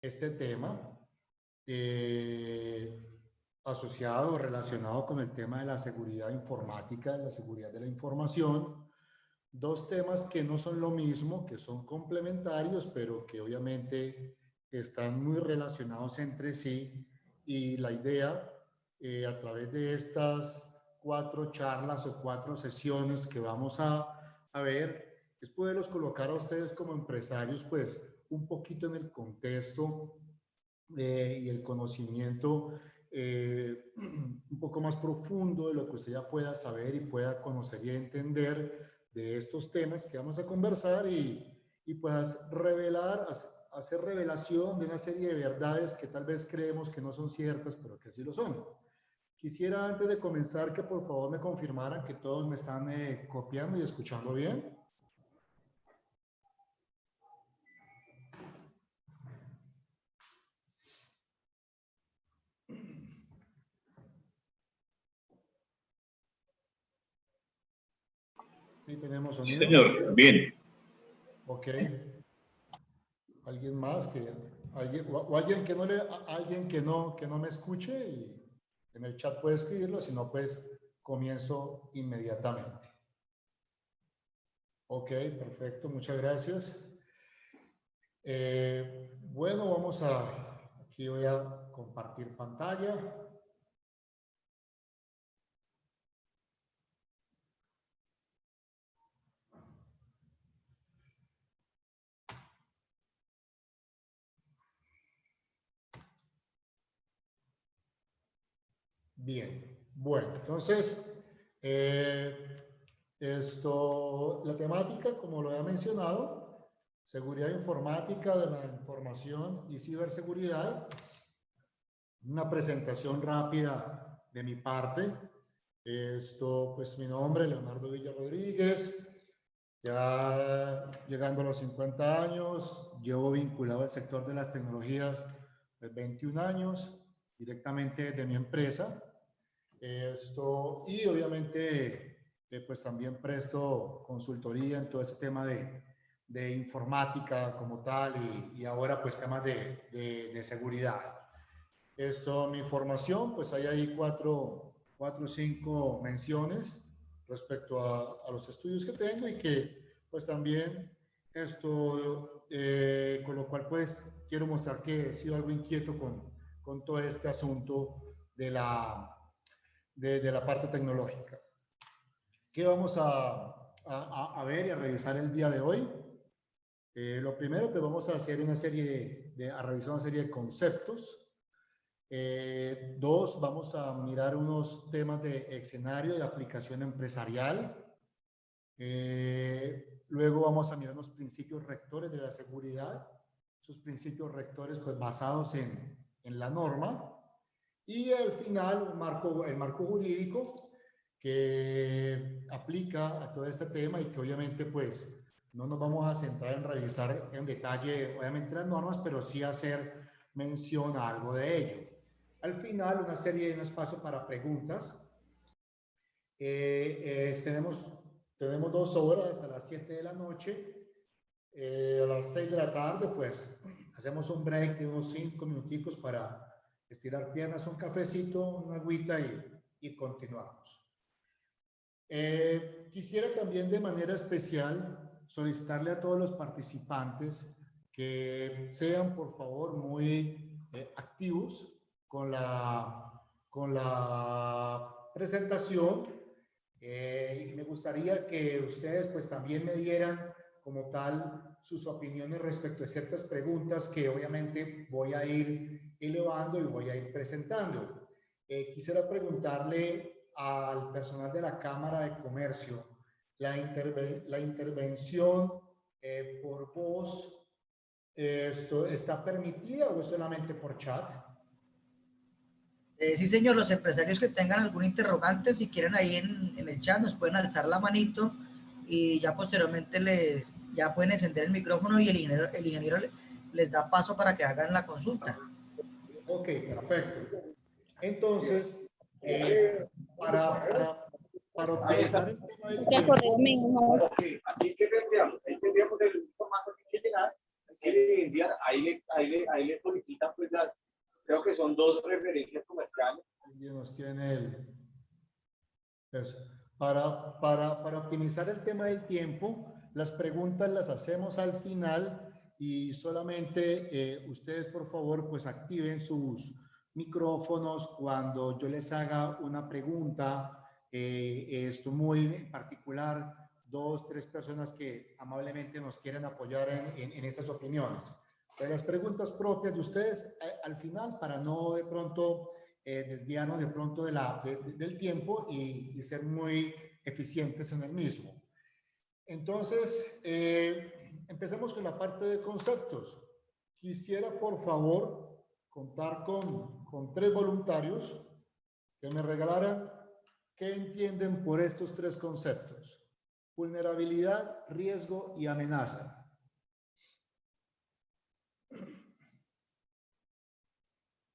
este tema asociado o relacionado con el tema de la seguridad informática, la seguridad de la información. Dos temas que no son lo mismo, que son complementarios, pero que obviamente están muy relacionados entre sí. Y la idea, a través de estas 4 charlas o 4 sesiones que vamos a ver, es poderlos colocar a ustedes como empresarios, pues, un poquito en el contexto y el conocimiento un poco más profundo de lo que usted ya pueda saber y pueda conocer y entender de estos temas que vamos a conversar y pues revelar, hacer revelación de una serie de verdades que tal vez creemos que no son ciertas, pero que sí lo son. Quisiera antes de comenzar que por favor me confirmaran que todos me están copiando y escuchando bien. Ahí tenemos sonido. Señor, bien. Ok. ¿Alguien más que alguien que no le alguien que no me escuche y en el chat puede escribirlo, si no pues comienzo inmediatamente. Ok, perfecto, muchas gracias. Bueno, vamos aquí voy a compartir pantalla. Bien, bueno, entonces, la temática, como lo he mencionado, seguridad informática de la información y ciberseguridad. Una presentación rápida de mi parte. Pues mi nombre, Leonardo Villa Rodríguez, ya llegando a los 50 años, llevo vinculado al sector de las tecnologías 21 años, directamente de mi empresa. Y obviamente, pues también presto consultoría en todo ese tema de informática como tal y ahora pues temas de seguridad. Mi formación, pues hay ahí cuatro o 5 menciones respecto a los estudios que tengo y que pues también con lo cual pues quiero mostrar que he sido algo inquieto con todo este asunto de la parte tecnológica. ¿Qué vamos a ver y a revisar el día de hoy? Lo primero, pues vamos a hacer a revisar una serie de conceptos. 2, vamos a mirar unos temas de escenario de aplicación empresarial. Luego vamos a mirar unos principios rectores de la seguridad, esos principios rectores pues basados en la norma. Y al final, el marco jurídico que aplica a todo este tema y que obviamente pues no nos vamos a centrar en revisar en detalle obviamente las normas, pero sí hacer mención a algo de ello. Al final, un espacio para preguntas. Tenemos 2 horas hasta las 7 de la noche. A las 6 de la tarde, pues, hacemos un break de unos 5 minuticos para estirar piernas, un cafecito, una agüita y continuamos. Quisiera también de manera especial solicitarle a todos los participantes que sean, por favor, muy activos con la presentación y me gustaría que ustedes pues también me dieran como tal sus opiniones respecto a ciertas preguntas que obviamente voy a ir elevando y voy a ir presentando. Quisiera preguntarle al personal de la Cámara de Comercio, la intervención por voz, ¿esto está permitida o es solamente por chat? Sí, señor, los empresarios que tengan algún interrogante, si quieren ahí en el chat, nos pueden alzar la manito y ya posteriormente ya pueden encender el micrófono y el ingeniero les da paso para que hagan la consulta. Ok, perfecto. Entonces, para optimizar el tema del tiempo, Aquí tendríamos el formato que llegaba, si evidencian, ahí le solicitan pues las, creo que son 2 referencias comerciales. Y nos tiene el... Eso. Para optimizar el tema del tiempo, las preguntas las hacemos al final y solamente ustedes, por favor, pues activen sus micrófonos cuando yo les haga una pregunta. Esto muy particular, 2, 3 personas que amablemente nos quieren apoyar en esas opiniones. Pero las preguntas propias de ustedes al final, para no de pronto desviarnos de pronto del tiempo y ser muy eficientes en el mismo. Entonces, empecemos con la parte de conceptos. Quisiera, por favor, contar con 3 voluntarios que me regalaran qué entienden por estos 3 conceptos: vulnerabilidad, riesgo y amenaza.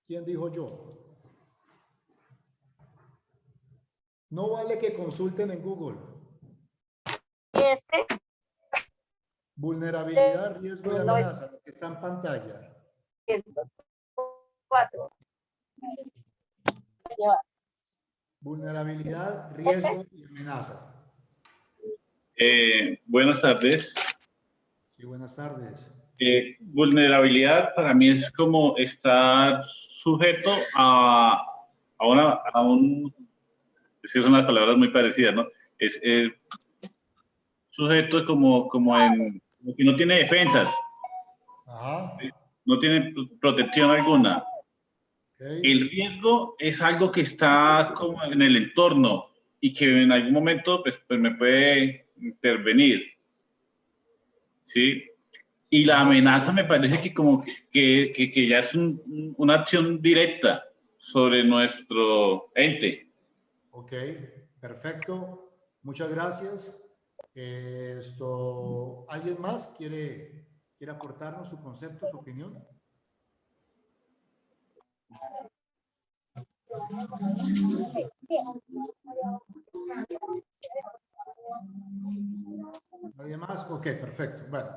¿Quién dijo yo? No vale que consulten en Google. Vulnerabilidad, riesgo y amenaza, lo que está en pantalla. 4. Vulnerabilidad, riesgo y amenaza. Buenas tardes. Sí, buenas tardes. Vulnerabilidad para mí es como estar sujeto a un, es que son unas palabras muy parecidas, ¿no? Es sujeto como que no tiene defensas. Ajá. No tiene protección alguna. Okay. El riesgo es algo que está como en el entorno y que en algún momento pues me puede intervenir, ¿sí? Y la amenaza me parece que como que ya es una acción directa sobre nuestro ente. Ok, perfecto. Muchas gracias. ¿Alguien más quiere aportarnos su concepto, su opinión? ¿Nadie más? Ok, perfecto. Bueno,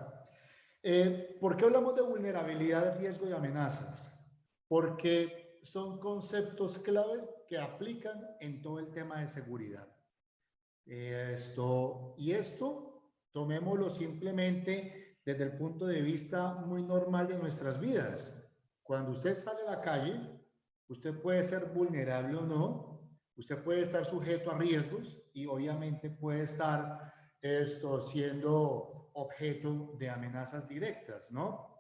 ¿por qué hablamos de vulnerabilidad, riesgo y amenazas? Porque son conceptos clave que aplican en todo el tema de seguridad. Esto tomémoslo simplemente desde el punto de vista muy normal de nuestras vidas. Cuando usted sale a la calle, usted puede ser vulnerable o no, usted puede estar sujeto a riesgos y obviamente puede estar siendo objeto de amenazas directas, ¿no?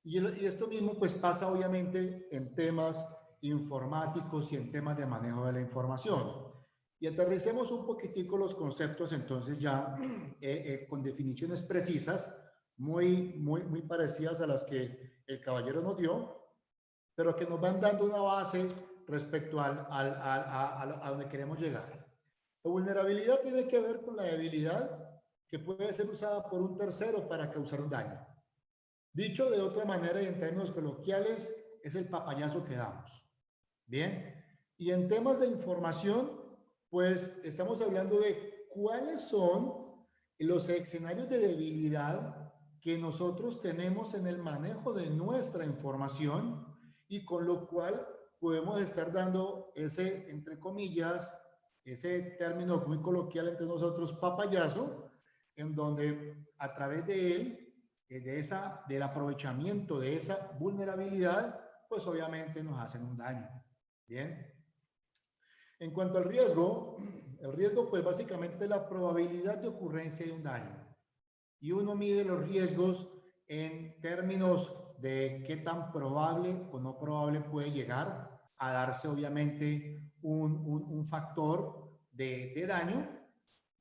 Y esto mismo pues pasa obviamente en temas informáticos y en temas de manejo de la información. Y aterricemos un poquitico los conceptos entonces ya con definiciones precisas, muy parecidas a las que el caballero nos dio, pero que nos van dando una base respecto a donde queremos llegar. La vulnerabilidad tiene que ver con la debilidad que puede ser usada por un tercero para causar un daño. Dicho de otra manera y en términos coloquiales, es el papayazo que damos. Bien, y en temas de información, pues estamos hablando de cuáles son los escenarios de debilidad que nosotros tenemos en el manejo de nuestra información y con lo cual podemos estar dando ese, entre comillas, ese término muy coloquial entre nosotros, papayazo, en donde a través de él, del aprovechamiento de esa vulnerabilidad, pues obviamente nos hacen un daño. Bien. En cuanto al riesgo, el riesgo pues básicamente es la probabilidad de ocurrencia de un daño. Y uno mide los riesgos en términos de qué tan probable o no probable puede llegar a darse obviamente un factor de daño.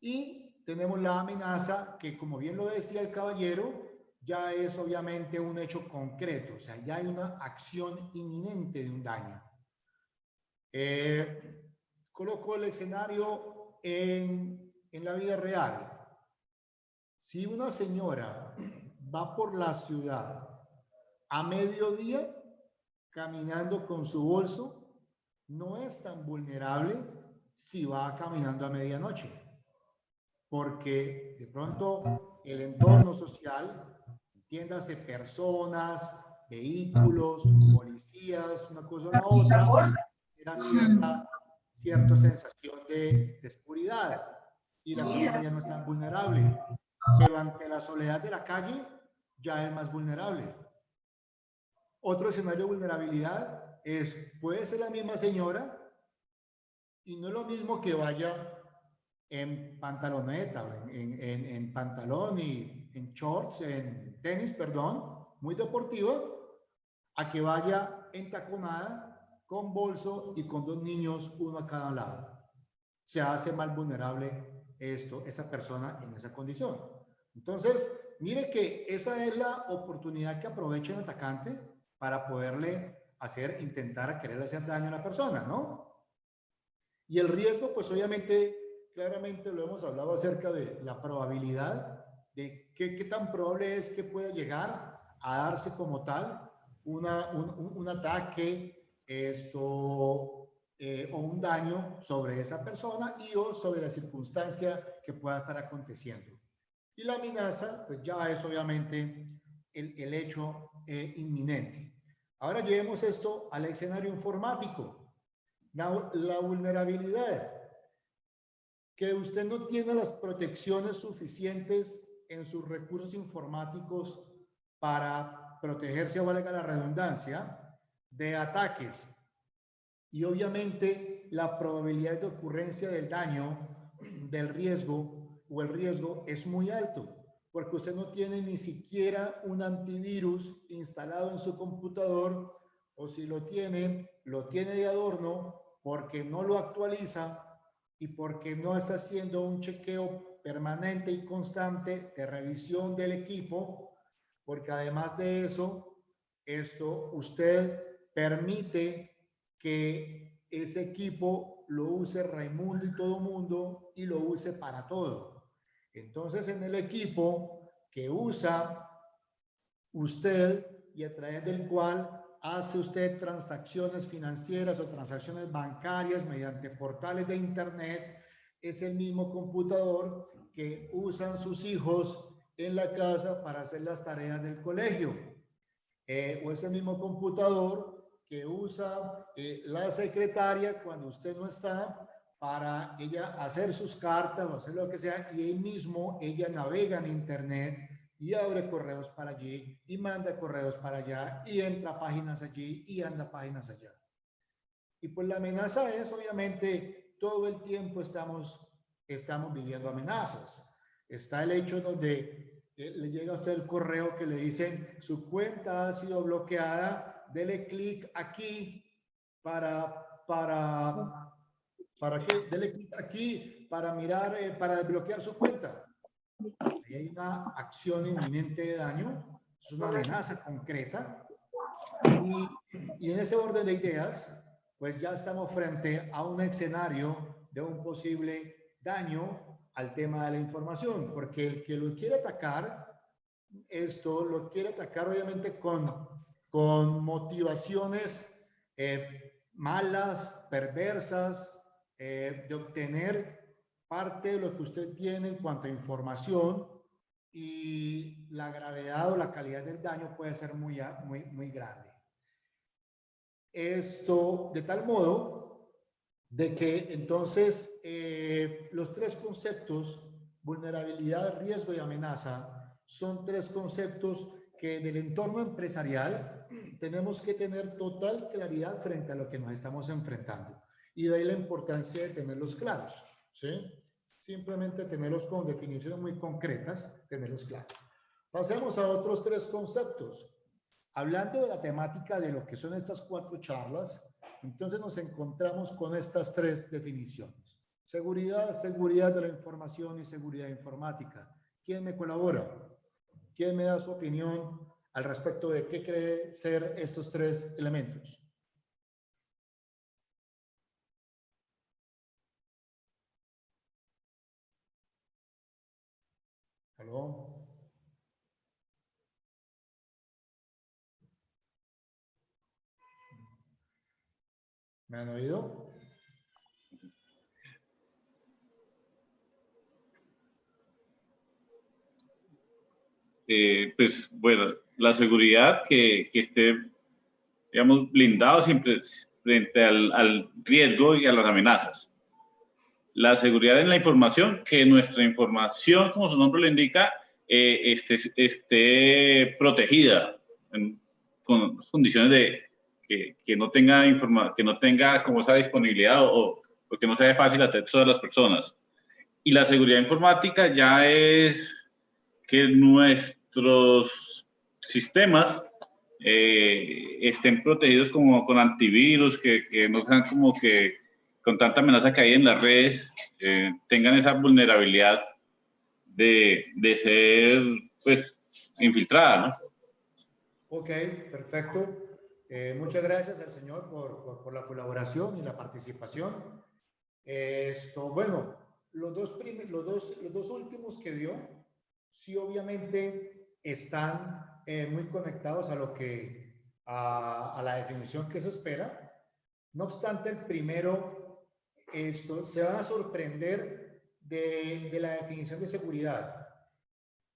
Y tenemos la amenaza que, como bien lo decía el caballero, ya es obviamente un hecho concreto, o sea, ya hay una acción inminente de un daño. Coloco el escenario en la vida real. Si una señora va por la ciudad a mediodía caminando con su bolso, no es tan vulnerable si va caminando a medianoche, porque de pronto el entorno social entiéndase personas, vehículos, policías, una cosa o la otra, era cierta sensación de seguridad y la persona ya no es tan vulnerable. Pero ante la soledad de la calle ya es más vulnerable. Otro escenario de vulnerabilidad puede ser la misma señora y no es lo mismo que vaya en pantaloneta, en pantalón y en shorts, en tenis, perdón, muy deportivo, a que vaya entaconada, con bolso y con 2 niños, uno a cada lado. Se hace más vulnerable esa persona en esa condición. Entonces, mire que esa es la oportunidad que aprovecha el atacante para poderle intentar querer hacer daño a la persona, ¿no? Y el riesgo, pues obviamente, claramente lo hemos hablado acerca de la probabilidad de qué tan probable es que pueda llegar a darse como tal un ataque o un daño sobre esa persona o sobre la circunstancia que pueda estar aconteciendo. Y la amenaza, pues ya es obviamente el hecho inminente. Ahora llevemos esto al escenario informático. La vulnerabilidad, que usted no tiene las protecciones suficientes en sus recursos informáticos para protegerse, o valga la redundancia, de ataques. Y obviamente la probabilidad de ocurrencia del daño, del riesgo o el riesgo es muy alto, porque usted no tiene ni siquiera un antivirus instalado en su computador, o si lo tiene de adorno porque no lo actualiza y porque no está haciendo un chequeo permanente y constante de revisión del equipo, porque además de eso, usted permite que ese equipo lo use Raimundo y todo mundo y lo use para todo. Entonces, en el equipo que usa usted y a través del cual hace usted transacciones financieras o transacciones bancarias mediante portales de internet, es el mismo computador que usan sus hijos en la casa para hacer las tareas del colegio, o es el mismo computador que usa la secretaria cuando usted no está para ella hacer sus cartas o hacer lo que sea, y ahí mismo ella navega en internet y abre correos para allí y manda correos para allá y entra páginas allí y anda páginas allá. Y pues la amenaza es, obviamente, todo el tiempo estamos viviendo amenazas. Está el hecho donde le llega a usted el correo que le dicen su cuenta ha sido bloqueada, dele clic aquí dele clic aquí para mirar, para desbloquear su cuenta. Ahí hay una acción inminente de daño, es una amenaza concreta, y en ese orden de ideas, pues ya estamos frente a un escenario de un posible daño al tema de la información, porque el que lo quiere atacar, lo quiere atacar obviamente con motivaciones malas, perversas, de obtener parte de lo que usted tiene en cuanto a información, y la gravedad o la calidad del daño puede ser muy grande. Esto de tal modo de que entonces los 3 conceptos, vulnerabilidad, riesgo y amenaza, son 3 conceptos que del entorno empresarial tenemos que tener total claridad frente a lo que nos estamos enfrentando. Y de ahí la importancia de tenerlos claros, ¿sí? Simplemente tenerlos con definiciones muy concretas, tenerlos claros. Pasemos a otros 3 conceptos. Hablando de la temática de lo que son estas 4 charlas, entonces nos encontramos con estas 3 definiciones. Seguridad, seguridad de la información y seguridad informática. ¿Quién me colabora? ¿Quién me da su opinión al respecto de qué cree ser estos 3 elementos? ¿Aló? ¿Me han oído? pues bueno, la seguridad que esté, digamos, blindado siempre frente al riesgo y a las amenazas. La seguridad en la información, que nuestra información, como su nombre lo indica, esté protegida con condiciones de que no tenga que no tenga como esa disponibilidad o que no sea de fácil acceso a las personas. Y la seguridad informática ya es que nuestros sistemas estén protegidos como con antivirus, que no sean como que con tanta amenaza que hay en las redes, tengan esa vulnerabilidad de ser, pues, infiltrada, ¿no? Ok, perfecto. Muchas gracias al señor por la colaboración y la participación. Bueno, los dos últimos que dio, sí obviamente están muy conectados a lo que, a la definición que se espera. No obstante, el primero, se van a sorprender de la definición de seguridad.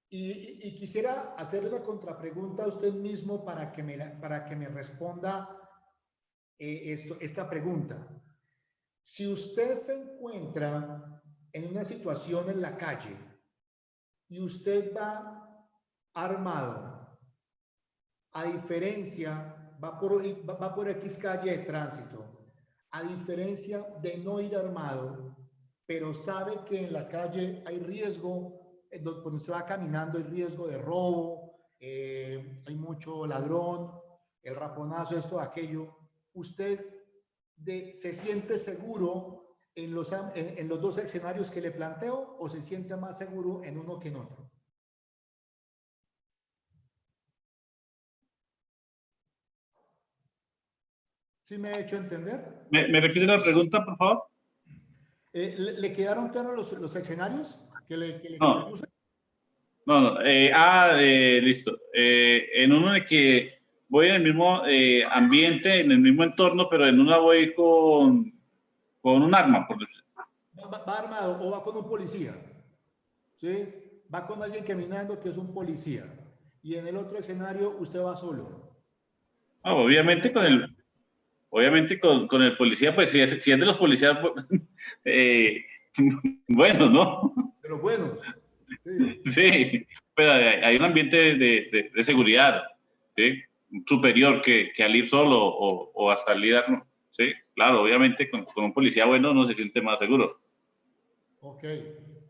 Y quisiera hacerle una contrapregunta a usted mismo para que me responda esta pregunta. Si usted se encuentra en una situación en la calle y usted va armado, a diferencia, va por X calle de tránsito, a diferencia de no ir armado, pero sabe que en la calle hay riesgo, cuando usted va caminando hay riesgo de robo, hay mucho ladrón, el raponazo, esto, aquello, usted se siente seguro en los dos escenarios que le planteo o se siente más seguro en uno que en otro. ¿Sí me he hecho entender? ¿Me repite la pregunta, por favor? ¿Le quedaron claros los escenarios que le No. puse? No. Listo. En uno en el que voy en el mismo ambiente, en el mismo entorno, pero en una voy con un arma, por decirlo. Va armado o va con un policía, ¿sí? Va con alguien caminando que es un policía. Y en el otro escenario usted va solo. Obviamente con el policía, pues si es de los policías, bueno, ¿no? De los buenos. Sí. Sí, pero hay un ambiente de seguridad, ¿sí? Superior que al ir solo o hasta al ir, ¿sí? Claro, obviamente con un policía bueno uno se siente más seguro. Ok,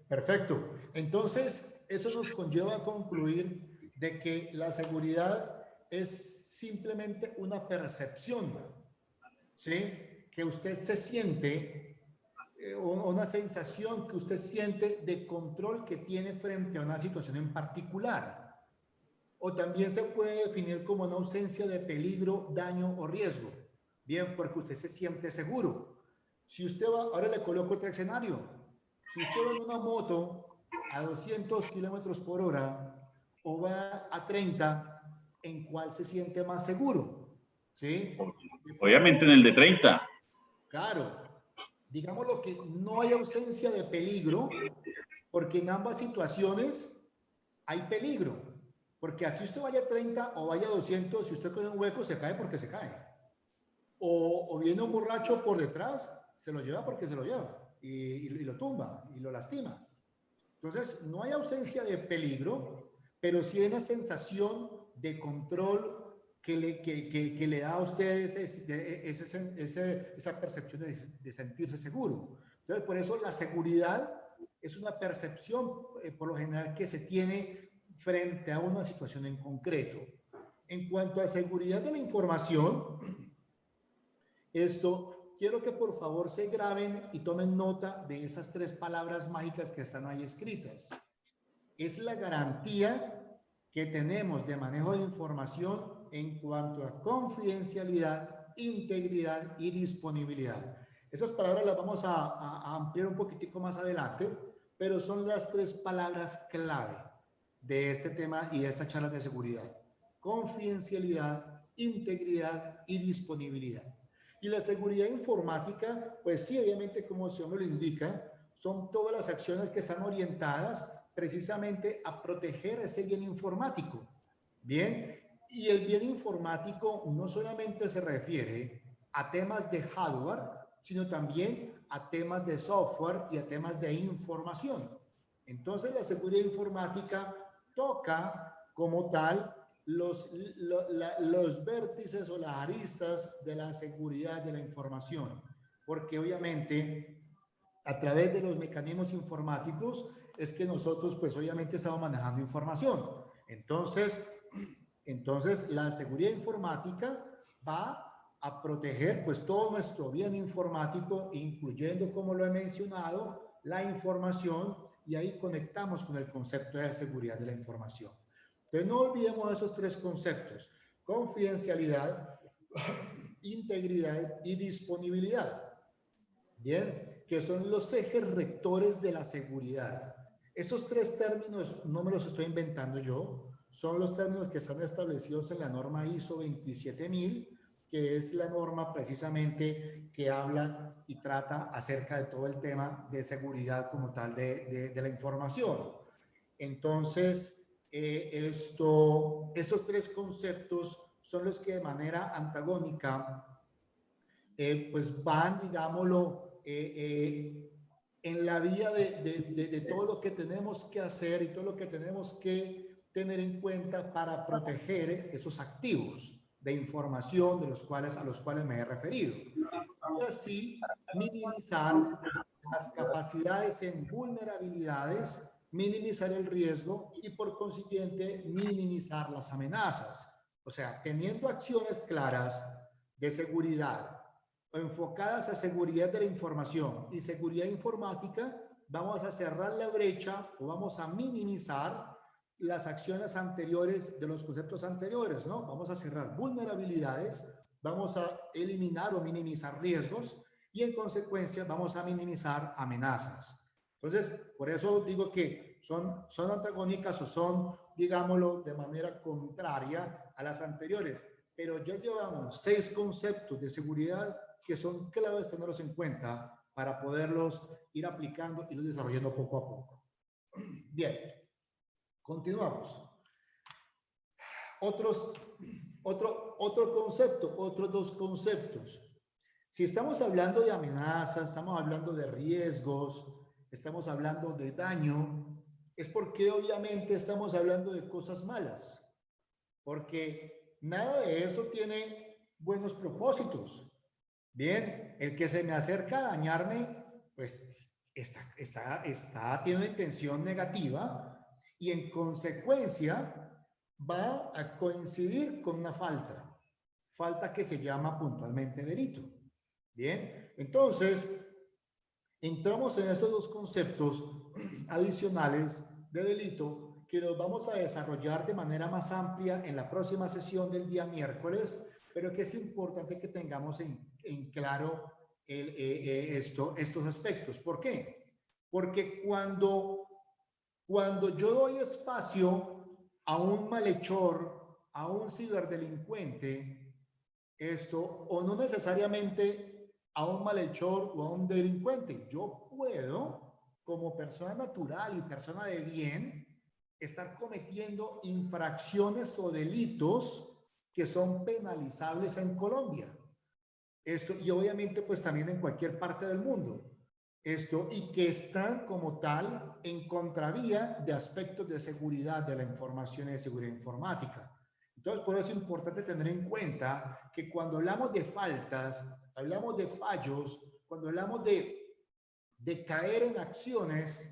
perfecto. Entonces, eso nos conlleva a concluir de que la seguridad es simplemente una percepción, ¿sí? Que usted se siente, una sensación que usted siente de control que tiene frente a una situación en particular. O también se puede definir como una ausencia de peligro, daño o riesgo. Bien, porque usted se siente seguro. Si usted va, ahora le coloco otro escenario. Si usted va en una moto a 200 kilómetros por hora o va a 30, ¿en cuál se siente más seguro? ¿Sí? Obviamente en el de 30. Claro. Digamos lo que no hay ausencia de peligro, porque en ambas situaciones hay peligro. Porque así usted vaya a 30 o vaya a 200, si usted coge un hueco, se cae porque se cae. O viene un borracho por detrás, se lo lleva porque se lo lleva. Y lo tumba y lo lastima. Entonces, no hay ausencia de peligro, pero sí hay una sensación de control que le da a usted esa percepción de sentirse seguro. Entonces, por eso la seguridad es una percepción, por lo general, que se tiene frente a una situación en concreto. En cuanto a seguridad de la información, quiero que por favor se graben y tomen nota de esas tres palabras mágicas que están ahí escritas. Es la garantía que tenemos de manejo de información en cuanto a confidencialidad, integridad y disponibilidad. Esas palabras las vamos a ampliar un poquitico más adelante, pero son las tres palabras clave de este tema y de esta charla de seguridad: confidencialidad, integridad y disponibilidad. Y la seguridad informática, pues sí, obviamente, como su nombre lo indica, son todas las acciones que están orientadas precisamente a proteger ese bien informático. Bien, y el bien informático no solamente se refiere a temas de hardware, sino también a temas de software y a temas de información. Entonces, la seguridad informática toca como tal los vértices o las aristas de la seguridad de la información, porque obviamente a través de los mecanismos informáticos es que nosotros pues obviamente estamos manejando información. Entonces la seguridad informática va a proteger pues todo nuestro bien informático, incluyendo, como lo he mencionado, la información, y ahí conectamos con el concepto de seguridad de la información. Entonces no olvidemos esos tres conceptos: confidencialidad, integridad y disponibilidad. Bien, que son los ejes rectores de la seguridad. Estos tres términos no me los estoy inventando yo, son los términos que están establecidos en la norma ISO 27000, que es la norma precisamente que habla y trata acerca de todo el tema de seguridad como tal de la información. Entonces, estos tres conceptos son los que de manera antagónica pues van, digámoslo, en la vía de todo lo que tenemos que hacer y todo lo que tenemos que tener en cuenta para proteger esos activos de información a los cuales me he referido. Y así minimizar las capacidades en vulnerabilidades, minimizar el riesgo y por consiguiente minimizar las amenazas. O sea, teniendo acciones claras de seguridad enfocadas a seguridad de la información y seguridad informática, vamos a cerrar la brecha o vamos a minimizar las acciones anteriores de los conceptos anteriores, ¿no? Vamos a cerrar vulnerabilidades, vamos a eliminar o minimizar riesgos y en consecuencia vamos a minimizar amenazas. Entonces, por eso digo que son antagónicas o son, digámoslo, de manera contraria a las anteriores, pero ya llevamos 6 conceptos de seguridad que son claves tenerlos en cuenta para poderlos ir aplicando y los desarrollando poco a poco. Bien, continuamos. Otro concepto, otros 2 conceptos. Si estamos hablando de amenazas, estamos hablando de riesgos, estamos hablando de daño, es porque obviamente estamos hablando de cosas malas, porque nada de eso tiene buenos propósitos. Bien, el que se me acerca a dañarme, pues tiene una intención negativa y en consecuencia va a coincidir con una falta que se llama puntualmente delito. Bien, entonces entramos en estos 2 conceptos adicionales de delito que los vamos a desarrollar de manera más amplia en la próxima sesión del día miércoles, pero que es importante que tengamos en claro estos aspectos. ¿Por qué? Porque cuando yo doy espacio a un malhechor, a un ciberdelincuente, o no necesariamente a un malhechor o a un delincuente, yo puedo, como persona natural y persona de bien, estar cometiendo infracciones o delitos que son penalizables en Colombia. Y obviamente pues también en cualquier parte del mundo. Y que están como tal en contravía de aspectos de seguridad de la información y de seguridad informática. Entonces, por eso es importante tener en cuenta que cuando hablamos de faltas, hablamos de fallos, cuando hablamos de caer en acciones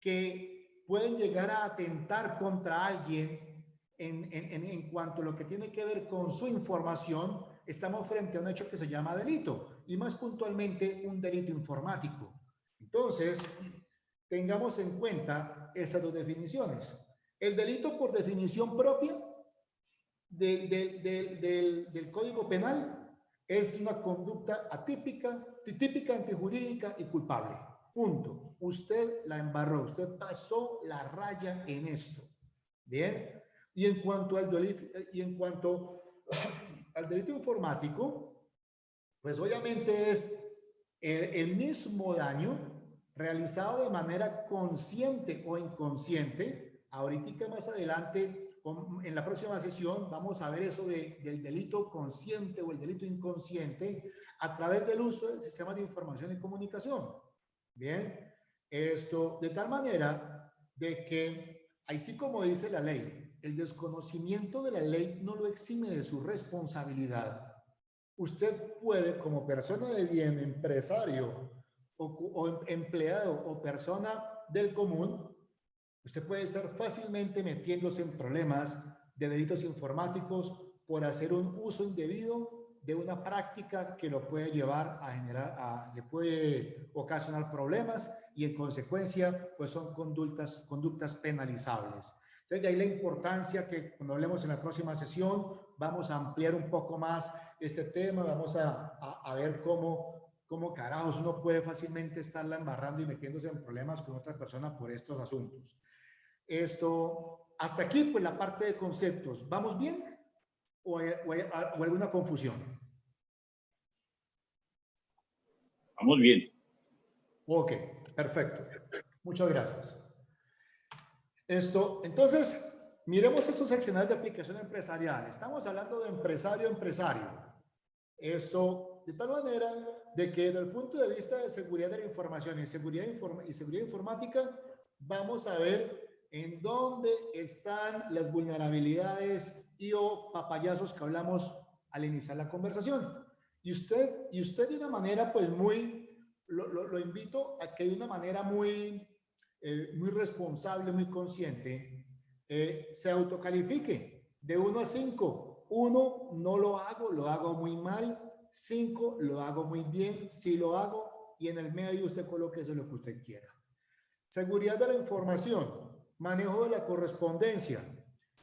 que pueden llegar a atentar contra alguien en cuanto a lo que tiene que ver con su información, estamos frente a un hecho que se llama delito, y más puntualmente un delito informático. Entonces, tengamos en cuenta esas 2 definiciones. El delito por definición propia del Código Penal es una conducta atípica, típica, antijurídica y culpable. Punto. Usted la embarró, usted pasó la raya en esto. Bien. Y en cuanto al delito informático, pues obviamente es el mismo daño realizado de manera consciente o inconsciente. Ahorita más adelante, en la próxima sesión, vamos a ver eso del delito consciente o el delito inconsciente a través del uso del sistema de información y comunicación. Bien, esto de tal manera de que, así como dice la ley, el desconocimiento de la ley no lo exime de su responsabilidad. Usted puede, como persona de bien, empresario o empleado o persona del común, usted puede estar fácilmente metiéndose en problemas de delitos informáticos por hacer un uso indebido de una práctica que lo puede llevar a generar, le puede ocasionar problemas y en consecuencia pues son conductas penalizables. Entonces de ahí la importancia que cuando hablemos en la próxima sesión vamos a ampliar un poco más este tema, vamos a ver cómo carajos uno puede fácilmente estarla embarrando y metiéndose en problemas con otra persona por estos asuntos. Hasta aquí pues la parte de conceptos. ¿Vamos bien? ¿O hay alguna confusión? Vamos bien. Ok, perfecto. Muchas gracias. Entonces, miremos estos seccionales de aplicación empresarial. Estamos hablando de empresario. De tal manera de que desde el punto de vista de seguridad de la información y seguridad informática, vamos a ver en dónde están las vulnerabilidades y o papayazos que hablamos al iniciar la conversación. Y usted de una manera pues lo invito a que de una manera muy responsable, muy consciente, se autocalifique de 1 a 5. 1, no lo hago muy mal. 5, lo hago muy bien, sí lo hago. Y en el medio usted coloque eso lo que usted quiera. Seguridad de la información, manejo de la correspondencia.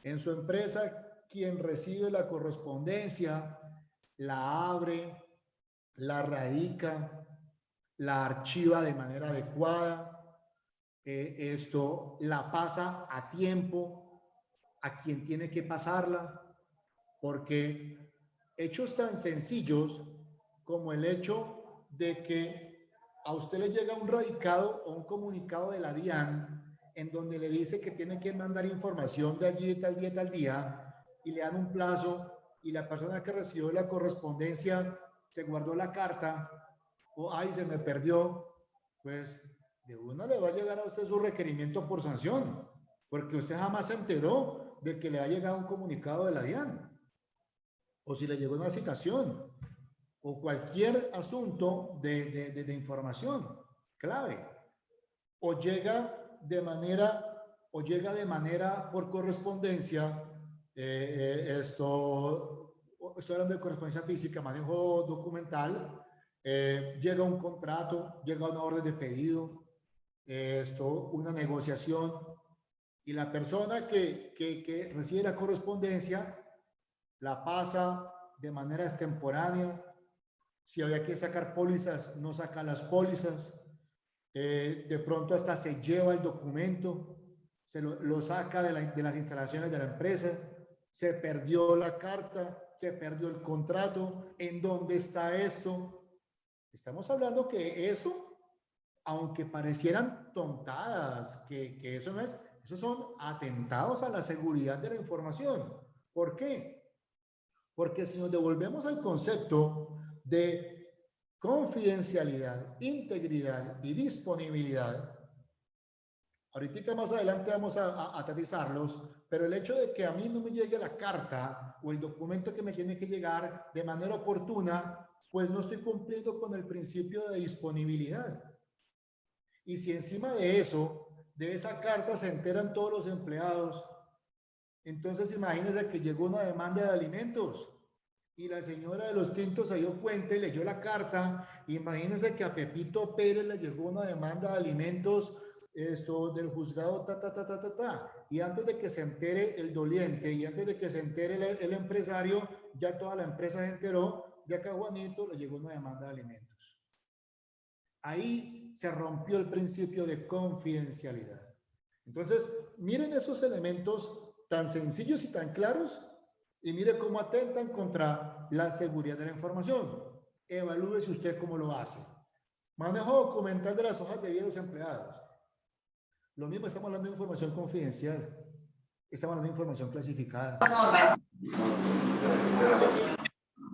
En su empresa, quien recibe la correspondencia, la abre, la radica, la archiva de manera adecuada, la pasa a tiempo a quien tiene que pasarla, porque hechos tan sencillos como el hecho de que a usted le llega un radicado o un comunicado de la DIAN en donde le dice que tiene que mandar información de allí de tal día y le dan un plazo y la persona que recibió la correspondencia se guardó la carta o ay, se me perdió, pues de una le va a llegar a usted su requerimiento por sanción, porque usted jamás se enteró de que le ha llegado un comunicado de la DIAN, o si le llegó una citación, o cualquier asunto de información clave, o llega de manera por correspondencia, estoy hablando de correspondencia física, manejo documental, llega un contrato, llega una orden de pedido, una negociación, y la persona que recibe la correspondencia la pasa de manera extemporánea. Si había que sacar pólizas, no saca las pólizas. De pronto hasta se lleva el documento, lo saca de las instalaciones de la empresa, se perdió la carta, se perdió el contrato. ¿En dónde está esto? Estamos hablando que eso, aunque parecieran tontadas, que eso no es, esos son atentados a la seguridad de la información. ¿Por qué? Porque si nos devolvemos al concepto de confidencialidad, integridad y disponibilidad, ahorita más adelante vamos a aterrizarlos, pero el hecho de que a mí no me llegue la carta o el documento que me tiene que llegar de manera oportuna, pues no estoy cumpliendo con el principio de disponibilidad. Y si encima de eso, de esa carta se enteran todos los empleados, entonces imagínense que llegó una demanda de alimentos y la señora de los tintos se dio cuenta y leyó la carta. Imagínense que a Pepito Pérez le llegó una demanda de alimentos del juzgado y antes de que se entere el doliente y antes de que se entere el empresario, ya toda la empresa se enteró de que a Juanito le llegó una demanda de alimentos. Ahí se rompió el principio de confidencialidad. Entonces, miren esos elementos tan sencillos y tan claros y mire cómo atentan contra la seguridad de la información. Evalúese usted cómo lo hace. Manejo documental de las hojas de vida de los empleados. Lo mismo, estamos hablando de información confidencial. Estamos hablando de información clasificada.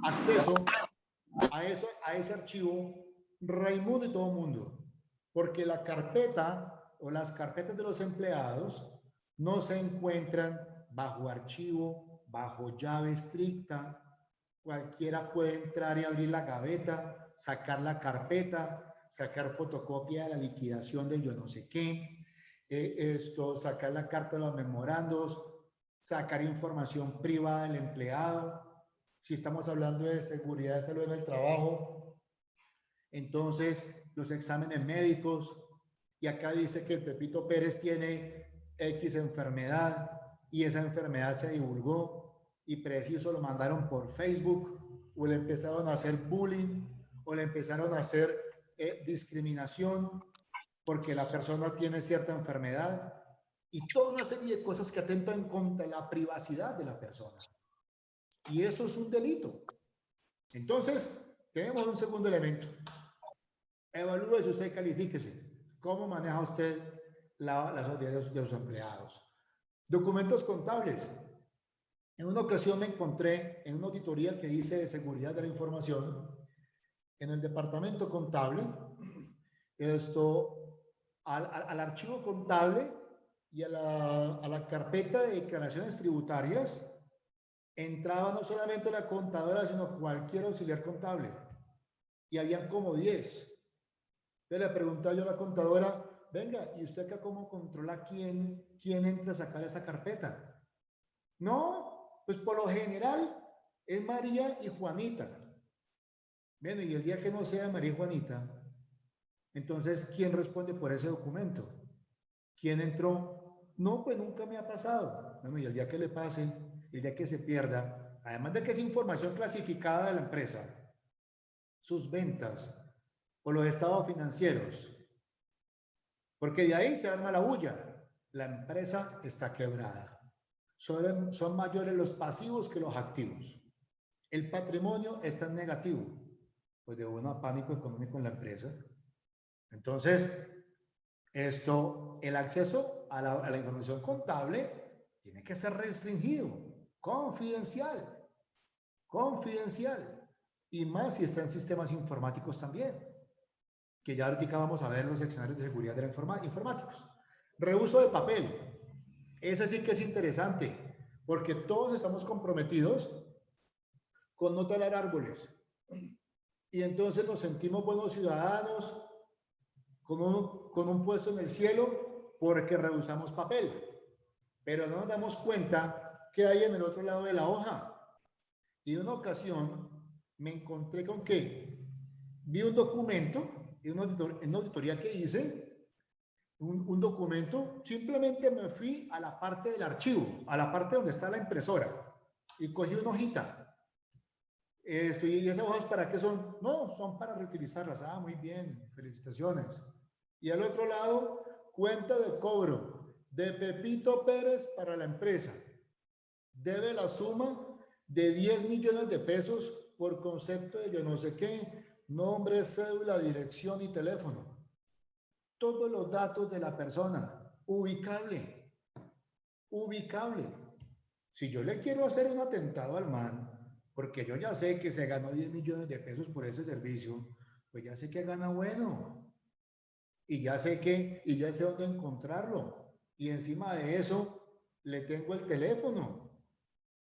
Acceso a ese archivo Raimundo y todo el mundo. Porque la carpeta o las carpetas de los empleados no se encuentran bajo archivo, bajo llave estricta. Cualquiera puede entrar y abrir la gaveta, sacar la carpeta, sacar fotocopia de la liquidación de yo no sé qué, sacar la carta de los memorandos, sacar información privada del empleado. Si estamos hablando de seguridad de salud en el trabajo, entonces los exámenes médicos, y acá dice que el Pepito Pérez tiene X enfermedad y esa enfermedad se divulgó y preciso lo mandaron por Facebook o le empezaron a hacer bullying o le empezaron a hacer discriminación porque la persona tiene cierta enfermedad y toda una serie de cosas que atentan contra la privacidad de la persona. Y eso es un delito. Entonces, tenemos un segundo elemento. Evalúese usted, califíquese. ¿Cómo maneja usted las sociedades de sus empleados? Documentos contables. En una ocasión me encontré en una auditoría que hice de seguridad de la información en el departamento contable, al archivo contable y a la carpeta de declaraciones tributarias entraba no solamente la contadora, sino cualquier auxiliar contable. Y habían como 10. Entonces le preguntaba yo a la contadora, venga, ¿y usted acá cómo controla quién entra a sacar esa carpeta? No, pues por lo general es María y Juanita. Bueno, y el día que no sea María y Juanita, entonces, ¿quién responde por ese documento? ¿Quién entró? No, pues nunca me ha pasado. Bueno, y el día que le pase, el día que se pierda, además de que es información clasificada de la empresa, sus ventas o los estados financieros, porque de ahí se arma la bulla. La empresa está quebrada. Son mayores los pasivos que los activos. El patrimonio está en negativo, pues de un pánico económico en la empresa. Entonces, el acceso a la información contable tiene que ser restringido, confidencial, y más si está en sistemas informáticos también, que ya ahorita vamos a ver los escenarios de seguridad de la informáticos. Reuso de papel, ese sí que es interesante, porque todos estamos comprometidos con no talar árboles, y entonces nos sentimos buenos ciudadanos, con un puesto en el cielo porque rehusamos papel, pero no nos damos cuenta que hay en el otro lado de la hoja. Y en una ocasión me encontré con que vi un documento en una auditoría que hice, un documento, simplemente me fui a la parte del archivo, a la parte donde está la impresora y cogí una hojita. ¿Y esas hojas para qué son? No, son para reutilizarlas. Ah, muy bien, felicitaciones. Y al otro lado, cuenta de cobro de Pepito Pérez para la empresa. Debe la suma de 10 millones de pesos por concepto de yo no sé qué, nombre, cédula, dirección y teléfono. Todos los datos de la persona, ubicable. Si yo le quiero hacer un atentado al man, porque yo ya sé que se ganó 10 millones de pesos por ese servicio, pues ya sé que gana bueno. Y ya sé dónde encontrarlo. Y encima de eso, le tengo el teléfono.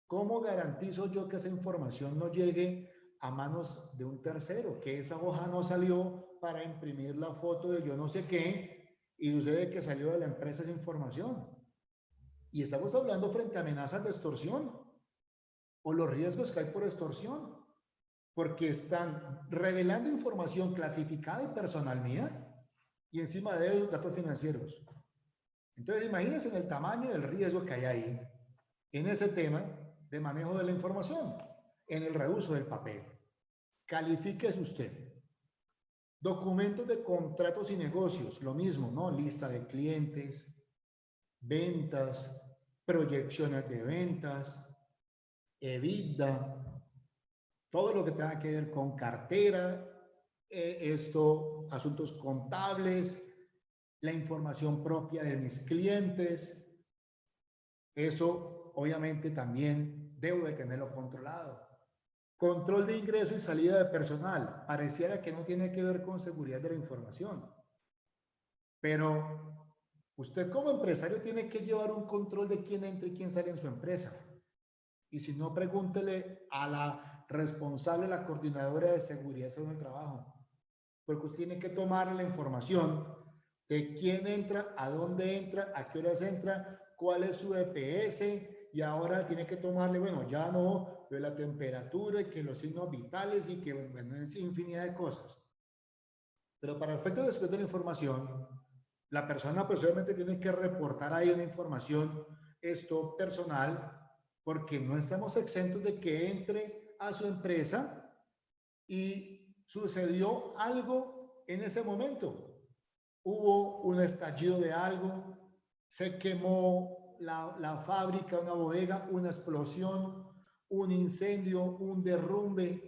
¿Cómo garantizo yo que esa información no llegue a manos de un tercero? Que esa hoja no salió para imprimir la foto de yo no sé qué y sucede que salió de la empresa esa información. Y estamos hablando frente a amenazas de extorsión o los riesgos que hay por extorsión. Porque están revelando información clasificada y personal mía y encima de ellos datos financieros. Entonces, imagínense el tamaño del riesgo que hay ahí en ese tema de manejo de la información, en el reuso del papel. Califíquese usted. Documentos de contratos y negocios, lo mismo, ¿no? Lista de clientes, ventas, proyecciones de ventas, EBITDA, todo lo que tenga que ver con cartera, asuntos contables, la información propia de mis clientes. Eso obviamente también debo de tenerlo controlado. Control de ingreso y salida de personal. Pareciera que no tiene que ver con seguridad de la información. Pero usted como empresario tiene que llevar un control de quién entra y quién sale en su empresa. Y si no, pregúntele a la responsable, la coordinadora de seguridad y salud del trabajo. Porque usted tiene que tomar la información de quién entra, a dónde entra, a qué horas entra, cuál es su EPS, y ahora tiene que tomarle, bueno, ya no, de la temperatura y que los signos vitales y que, bueno, es infinidad de cosas. Pero para efectos después de la información, la persona pues obviamente tiene que reportar ahí una información personal, porque no estamos exentos de que entre a su empresa y sucedió algo en ese momento. Hubo un estallido de algo, se quemó la fábrica, una bodega, una explosión, un incendio, un derrumbe,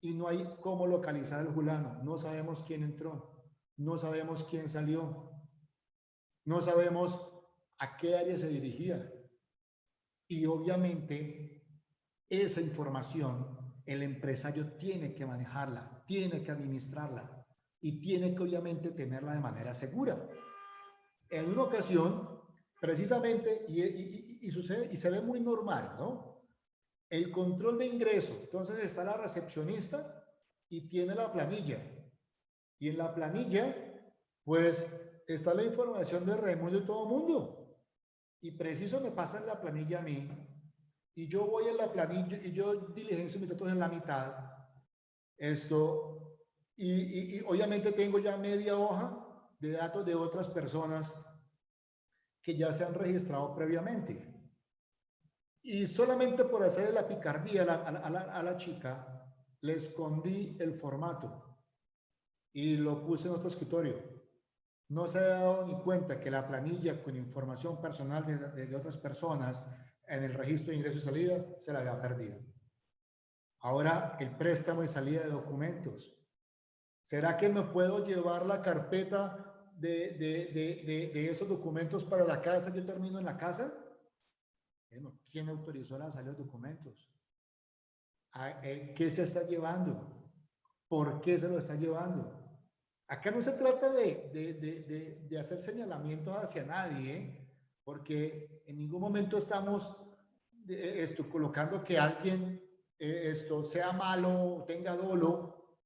y no hay cómo localizar al fulano. No sabemos quién entró, no sabemos quién salió, no sabemos a qué área se dirigía. Y obviamente esa información el empresario tiene que manejarla, tiene que administrarla y tiene que obviamente tenerla de manera segura. En una ocasión, precisamente, y sucede, y se ve muy normal, ¿no? El control de ingreso. Entonces está la recepcionista y tiene la planilla. Y en la planilla, pues, está la información de Raimundo y todo el mundo. Y preciso me pasan la planilla a mí. Y yo voy en la planilla y yo diligencio mis datos en la mitad. Y obviamente tengo ya media hoja de datos de otras personas que ya se han registrado previamente. Y solamente por hacer la picardía a la chica, le escondí el formato y lo puse en otro escritorio. No se ha dado ni cuenta que la planilla con información personal de otras personas en el registro de ingreso y salida se la había perdido. Ahora el préstamo y salida de documentos. ¿Será que me puedo llevar la carpeta de esos documentos para la casa? ¿Yo termino en la casa? Bueno, ¿quién autorizó la salida de documentos? ¿Qué se está llevando? ¿Por qué se lo está llevando? Acá no se trata de hacer señalamientos hacia nadie, porque en ningún momento estamos colocando que alguien sea malo, tenga dolo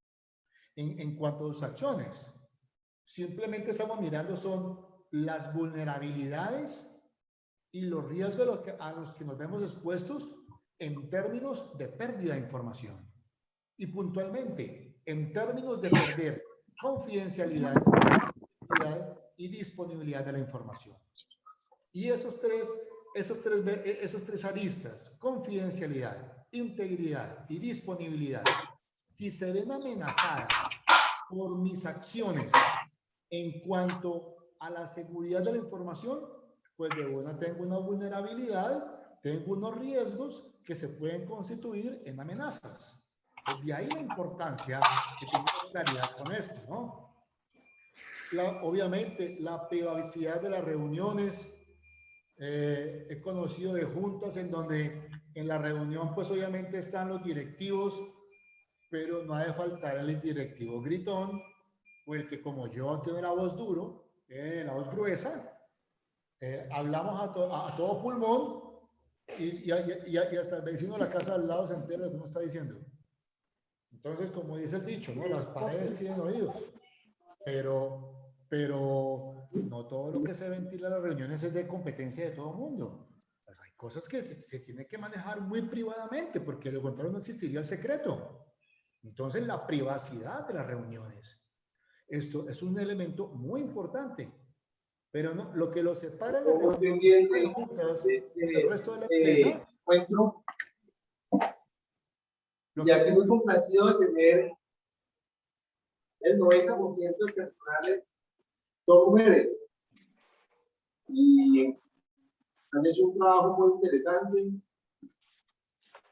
en cuanto a sus acciones. Simplemente estamos mirando son las vulnerabilidades y los riesgos a los que nos vemos expuestos en términos de pérdida de información. Y puntualmente, en términos de perder confidencialidad y disponibilidad de la información. Y esas tres aristas, confidencialidad, integridad y disponibilidad, si se ven amenazadas por mis acciones en cuanto a la seguridad de la información, pues de buena tengo una vulnerabilidad, tengo unos riesgos que se pueden constituir en amenazas. De ahí la importancia de tener claridad con esto, ¿no? Obviamente, la privacidad de las reuniones. He conocido de juntas en donde en la reunión, pues obviamente están los directivos, pero no ha de faltar el directivo gritón, o el que como yo tiene la voz duro, la voz gruesa, hablamos a todo pulmón y hasta el vecino de la casa al lado se entera de lo que uno está diciendo. Entonces, como dice el dicho, ¿no? Las paredes tienen oídos, pero no todo lo que se ventila en las reuniones es de competencia de todo el mundo. Pues hay cosas que se tienen que manejar muy privadamente, porque de lo contrario no existiría el secreto. Entonces, la privacidad de las reuniones. Esto es un elemento muy importante, pero no, lo que lo separa de las reuniones juntas del resto de la empresa. Encuentro. Ya que muy complacido de tener el 90% de personales son mujeres y han hecho un trabajo muy interesante.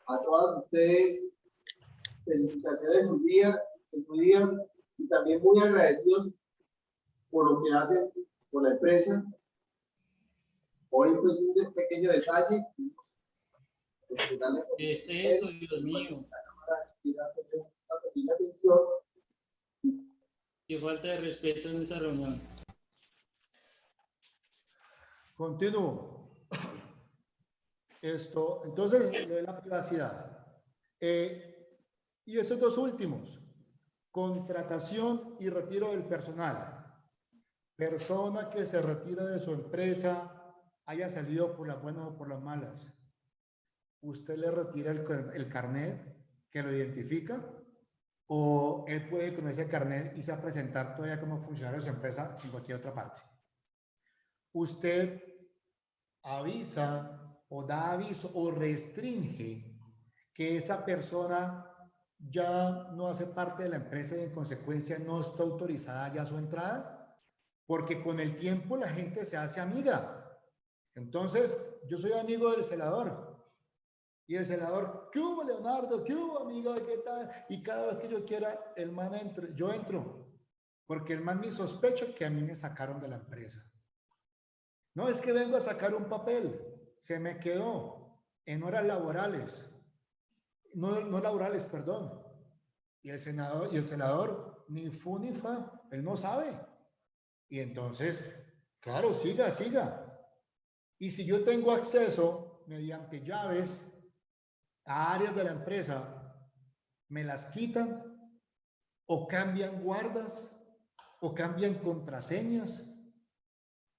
A todas ustedes, felicitaciones en su día en su día y también muy agradecidos por lo que hacen por la empresa. Hoy pues un pequeño detalle. ¿Qué es eso, Dios mío? Qué falta de respeto en esa reunión. Continúo. Entonces, lo de la privacidad. Y estos dos últimos, contratación y retiro del personal. Persona que se retira de su empresa, haya salido por las buenas o por las malas. ¿Usted le retira el carnet que lo identifica? ¿O él puede con ese carnet irse a presentar todavía como funcionario de su empresa en cualquier otra parte? ¿Usted avisa o da aviso o restringe que esa persona ya no hace parte de la empresa y en consecuencia no está autorizada ya su entrada? Porque con el tiempo la gente se hace amiga. Entonces, yo soy amigo del celador. Y el celador, ¿qué hubo, Leonardo? ¿Qué hubo, amigo? ¿Qué tal? Y cada vez que yo quiera, el man entre, yo entro. Porque el man ni sospecho que a mí me sacaron de la empresa. No, es que vengo a sacar un papel. Se me quedó en horas laborales. No laborales, perdón. Y el celador, ni fu ni fa, él no sabe. Y entonces, claro, siga. Y si yo tengo acceso mediante llaves a áreas de la empresa, me las quitan o cambian guardas o cambian contraseñas.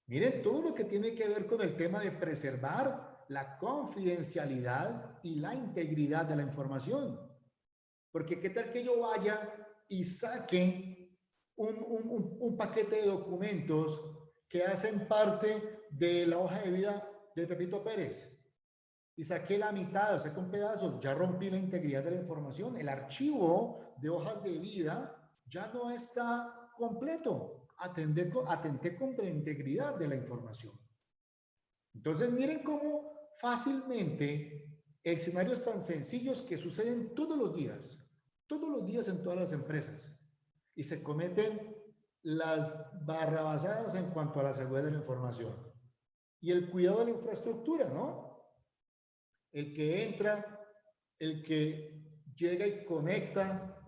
Miren todo lo que tiene que ver con el tema de preservar la confidencialidad y la integridad de la información. Porque qué tal que yo vaya y saque un paquete de documentos que hacen parte de la hoja de vida de Pepito Pérez y saqué la mitad, o saqué un pedazo, ya rompí la integridad de la información. El archivo de hojas de vida ya no está completo. Atenté contra la integridad de la información. Entonces, miren cómo fácilmente escenarios tan sencillos que suceden todos los días en todas las empresas, y se cometen las barrabasadas en cuanto a la seguridad de la información y el cuidado de la infraestructura, ¿no? El que entra, el que llega y conecta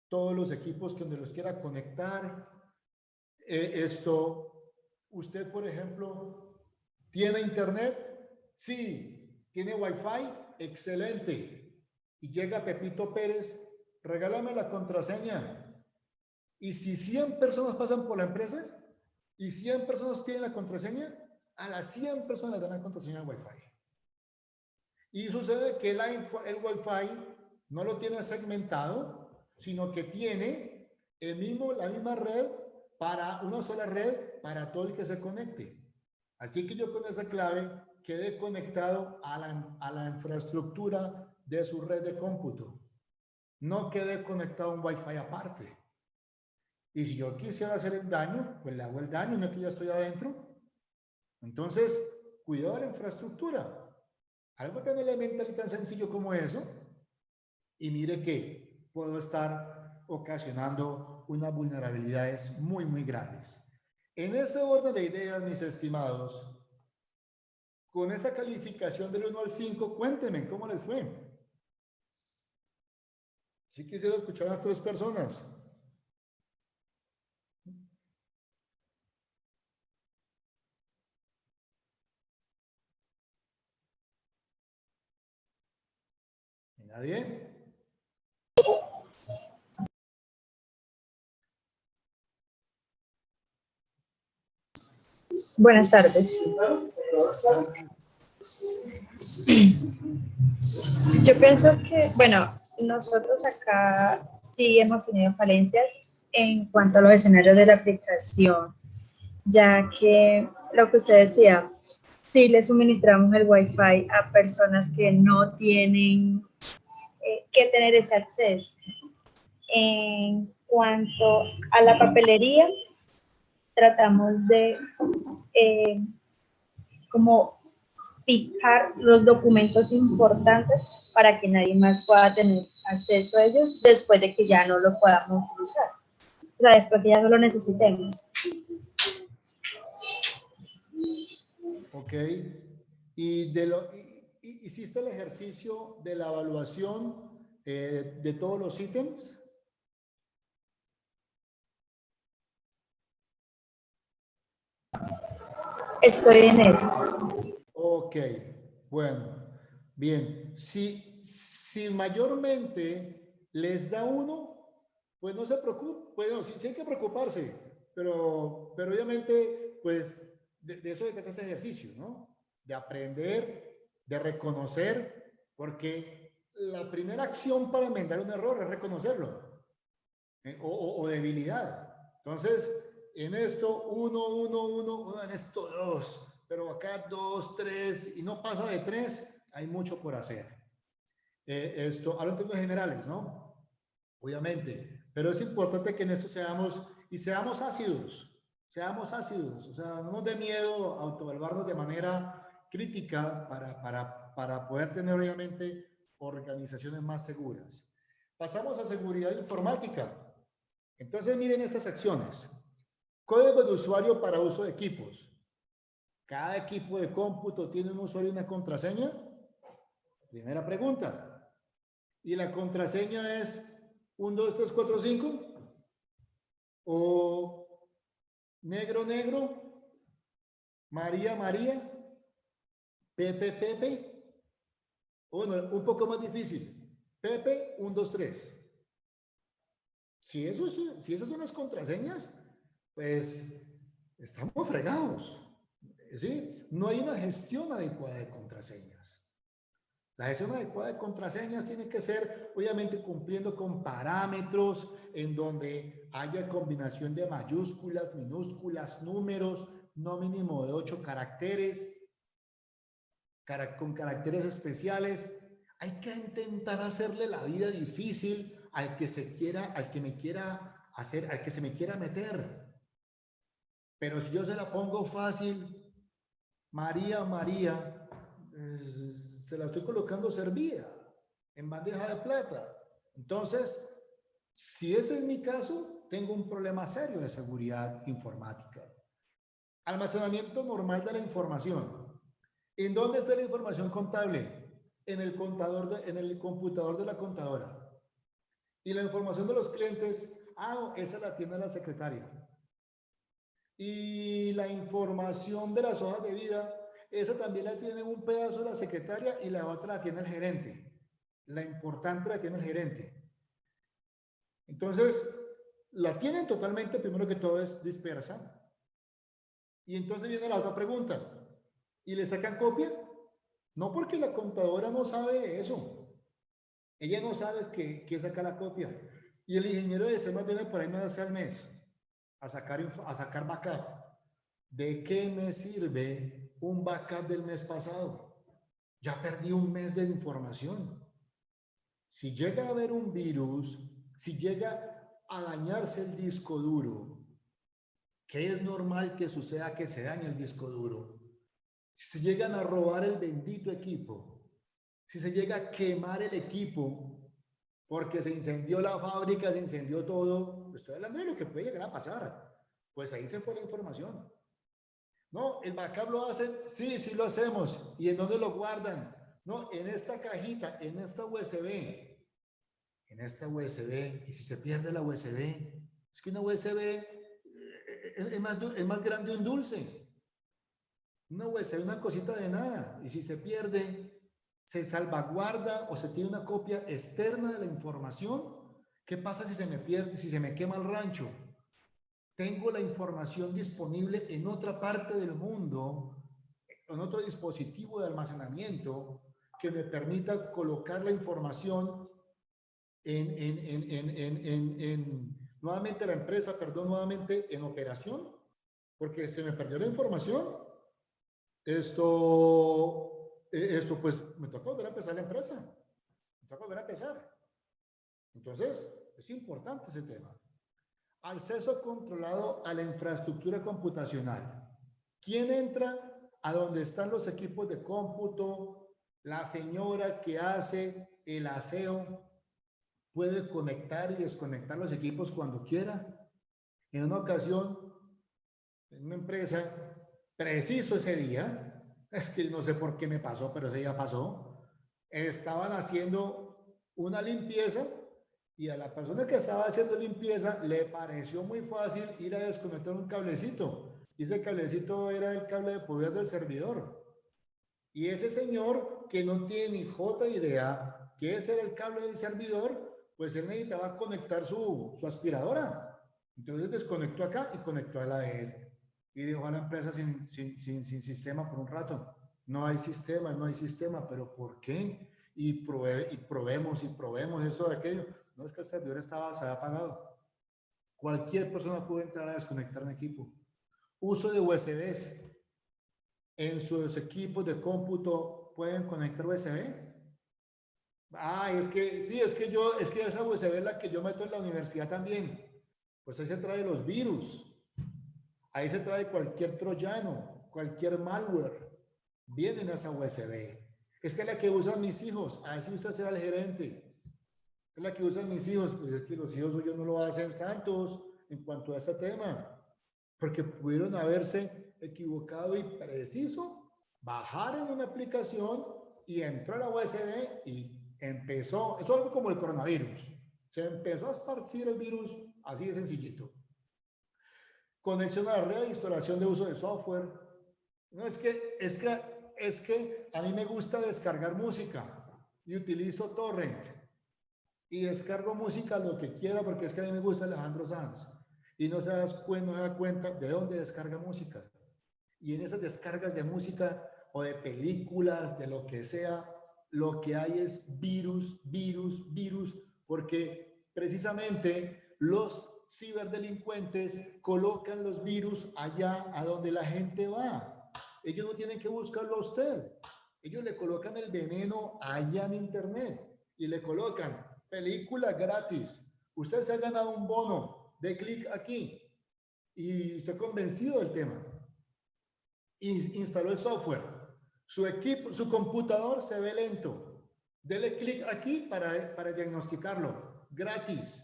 todos los equipos donde los quiera conectar. Usted, por ejemplo, ¿tiene internet? Sí. ¿Tiene wifi? Excelente. Y llega Pepito Pérez, regálame la contraseña. Y si 100 personas pasan por la empresa y 100 personas piden la contraseña, a las 100 personas le dan la contraseña al Wi-Fi. Y sucede que el Wi-Fi no lo tiene segmentado, sino que tiene la misma red para una sola red para todo el que se conecte. Así que yo con esa clave quedé conectado a la infraestructura de su red de cómputo. No quedé conectado a un Wi-Fi aparte. Y si yo quisiera hacer el daño, pues le hago el daño, no es que ya estoy adentro. Entonces, cuidado de la infraestructura. Algo tan elemental y tan sencillo como eso. Y mire que puedo estar ocasionando unas vulnerabilidades muy, muy grandes. En ese orden de ideas, mis estimados, con esa calificación del 1 al 5, cuéntenme cómo les fue. Si quisiera escuchar a las 3 personas. ¿Nadie? Buenas tardes. Yo pienso que, bueno, nosotros acá sí hemos tenido falencias en cuanto a los escenarios de la aplicación, ya que lo que usted decía, sí le suministramos el Wi-Fi a personas que no tienen que tener ese acceso. En cuanto a la papelería, tratamos de como fijar los documentos importantes para que nadie más pueda tener acceso a ellos después de que ya no lo podamos utilizar. O sea, después que ya no lo necesitemos. Ok. ¿Hiciste el ejercicio de la evaluación de todos los ítems? Estoy en eso. Ok, bueno, bien. Si mayormente les da 1, pues no se preocupen. Bueno, sí hay que preocuparse, pero obviamente, pues de eso se trata este ejercicio, ¿no? De aprender, de reconocer, porque la primera acción para enmendar un error es reconocerlo, o debilidad. Entonces, en esto, 1, en esto 2. Pero acá 2, 3, y no pasa de 3, hay mucho por hacer. Hablo en términos generales, ¿no? Obviamente, pero es importante que en esto seamos ácidos, o sea, no nos dé miedo autoevaluarnos de manera crítica para poder tener, obviamente, organizaciones más seguras. Pasamos a seguridad informática. Entonces, miren estas secciones. Código de usuario para uso de equipos. ¿Cada equipo de cómputo tiene un usuario y una contraseña? Primera pregunta. ¿Y la contraseña es 1, 2, 3, 4, 5? ¿O negro, negro? ¿María, María? ¿Pepe, Pepe? O bueno, un poco más difícil. Pepe, 1, 2, 3. Si esas son las contraseñas, pues estamos fregados. ¿Sí? No hay una gestión adecuada de contraseñas. La gestión adecuada de contraseñas tiene que ser, obviamente, cumpliendo con parámetros en donde haya combinación de mayúsculas, minúsculas, números, no mínimo de 8 caracteres, con caracteres especiales. Hay que intentar hacerle la vida difícil al que se me quiera meter. Pero si yo se la pongo fácil, María, María, se la estoy colocando servida en bandeja de plata. Entonces, si ese es mi caso, tengo un problema serio de seguridad informática. Almacenamiento normal de la información. ¿En dónde está la información contable? En el computador de la contadora. Y la información de los clientes, esa la tiene la secretaria. Y la información de las hojas de vida, esa también la tiene un pedazo la secretaria y la otra la tiene el gerente. La importante la tiene el gerente. Entonces, la tienen totalmente, primero que todo es dispersa. Y entonces viene la otra pregunta. ¿Y le sacan copia? No, porque la contadora no sabe eso. Ella no sabe que saca la copia. Y el ingeniero de sistemas viene por ahí una vez al mes a sacar backup. ¿De qué me sirve un backup del mes pasado? Ya perdí un mes de información. Si llega a haber un virus, si llega a dañarse el disco duro, ¿qué es normal que suceda que se dañe el disco duro? Si se llegan a robar el bendito equipo, si se llega a quemar el equipo porque se incendió la fábrica, se incendió todo, estoy hablando de lo que puede llegar a pasar, pues ahí se fue la información. No, el backup lo hacen, sí lo hacemos. ¿Y en dónde lo guardan? No, en esta cajita, en esta USB. En esta USB. Y si se pierde la USB, es que una USB es más grande un dulce. Una USB, una cosita de nada. Y si se pierde, se salvaguarda o se tiene una copia externa de la información. ¿Qué pasa si se me pierde, si se me quema el rancho? Tengo la información disponible en otra parte del mundo, en otro dispositivo de almacenamiento que me permita colocar la información nuevamente la empresa, nuevamente en operación, porque se me perdió la información. Esto pues me toca volver a empezar la empresa, me toca volver a empezar. Entonces, es importante ese tema. Acceso controlado a la infraestructura computacional. ¿Quién entra a donde están los equipos de cómputo La señora que hace el aseo puede conectar y desconectar los equipos cuando quiera. En una ocasión, en una empresa, preciso ese día, es que no sé por qué me pasó, pero ese día pasó, estaban haciendo una limpieza y a la persona que estaba haciendo limpieza le pareció muy fácil ir a desconectar un cablecito. Y ese cablecito era el cable de poder del servidor. Y ese señor que no tiene ni jota idea que ese era el cable del servidor, pues él necesitaba conectar su aspiradora. Entonces desconectó acá y conectó a la de él. Y dejó a la empresa sin sistema por un rato. No hay sistema, no hay sistema, pero ¿por qué? Y probemos eso de aquello. No, es que el servidor se había apagado. Cualquier persona puede entrar a desconectar un equipo. Uso de USBs. En sus equipos de cómputo pueden conectar USB. Ah, es que esa USB es la que yo meto en la universidad también. Pues ahí se trae los virus. Ahí se trae cualquier troyano, cualquier malware. Viene en esa USB. Es que es la que usan mis hijos. Así usted sea el gerente. Es la que usan mis hijos. Pues es que los hijos suyos no lo hacen santos en cuanto a este tema. Porque pudieron haberse equivocado y preciso, bajaron una aplicación y entró a la USB y empezó, eso es algo como el coronavirus, se empezó a esparcir el virus así de sencillito. Conexión a la red, instalación de uso de software. No, es que a mí me gusta descargar música y utilizo torrent y descargo música lo que quiera porque es que a mí me gusta Alejandro Sanz. Y no se da cuenta de dónde descarga música. Y en esas descargas de música o de películas, de lo que sea, lo que hay es virus, porque precisamente los ciberdelincuentes colocan los virus allá a donde la gente va. Ellos no tienen que buscarlo a usted. Ellos le colocan el veneno allá en internet y le colocan película gratis. Usted se ha ganado un bono. De clic aquí y estoy convencido del tema. Instaló el software. Su equipo, su computador se ve lento. Dele clic aquí para diagnosticarlo. Gratis.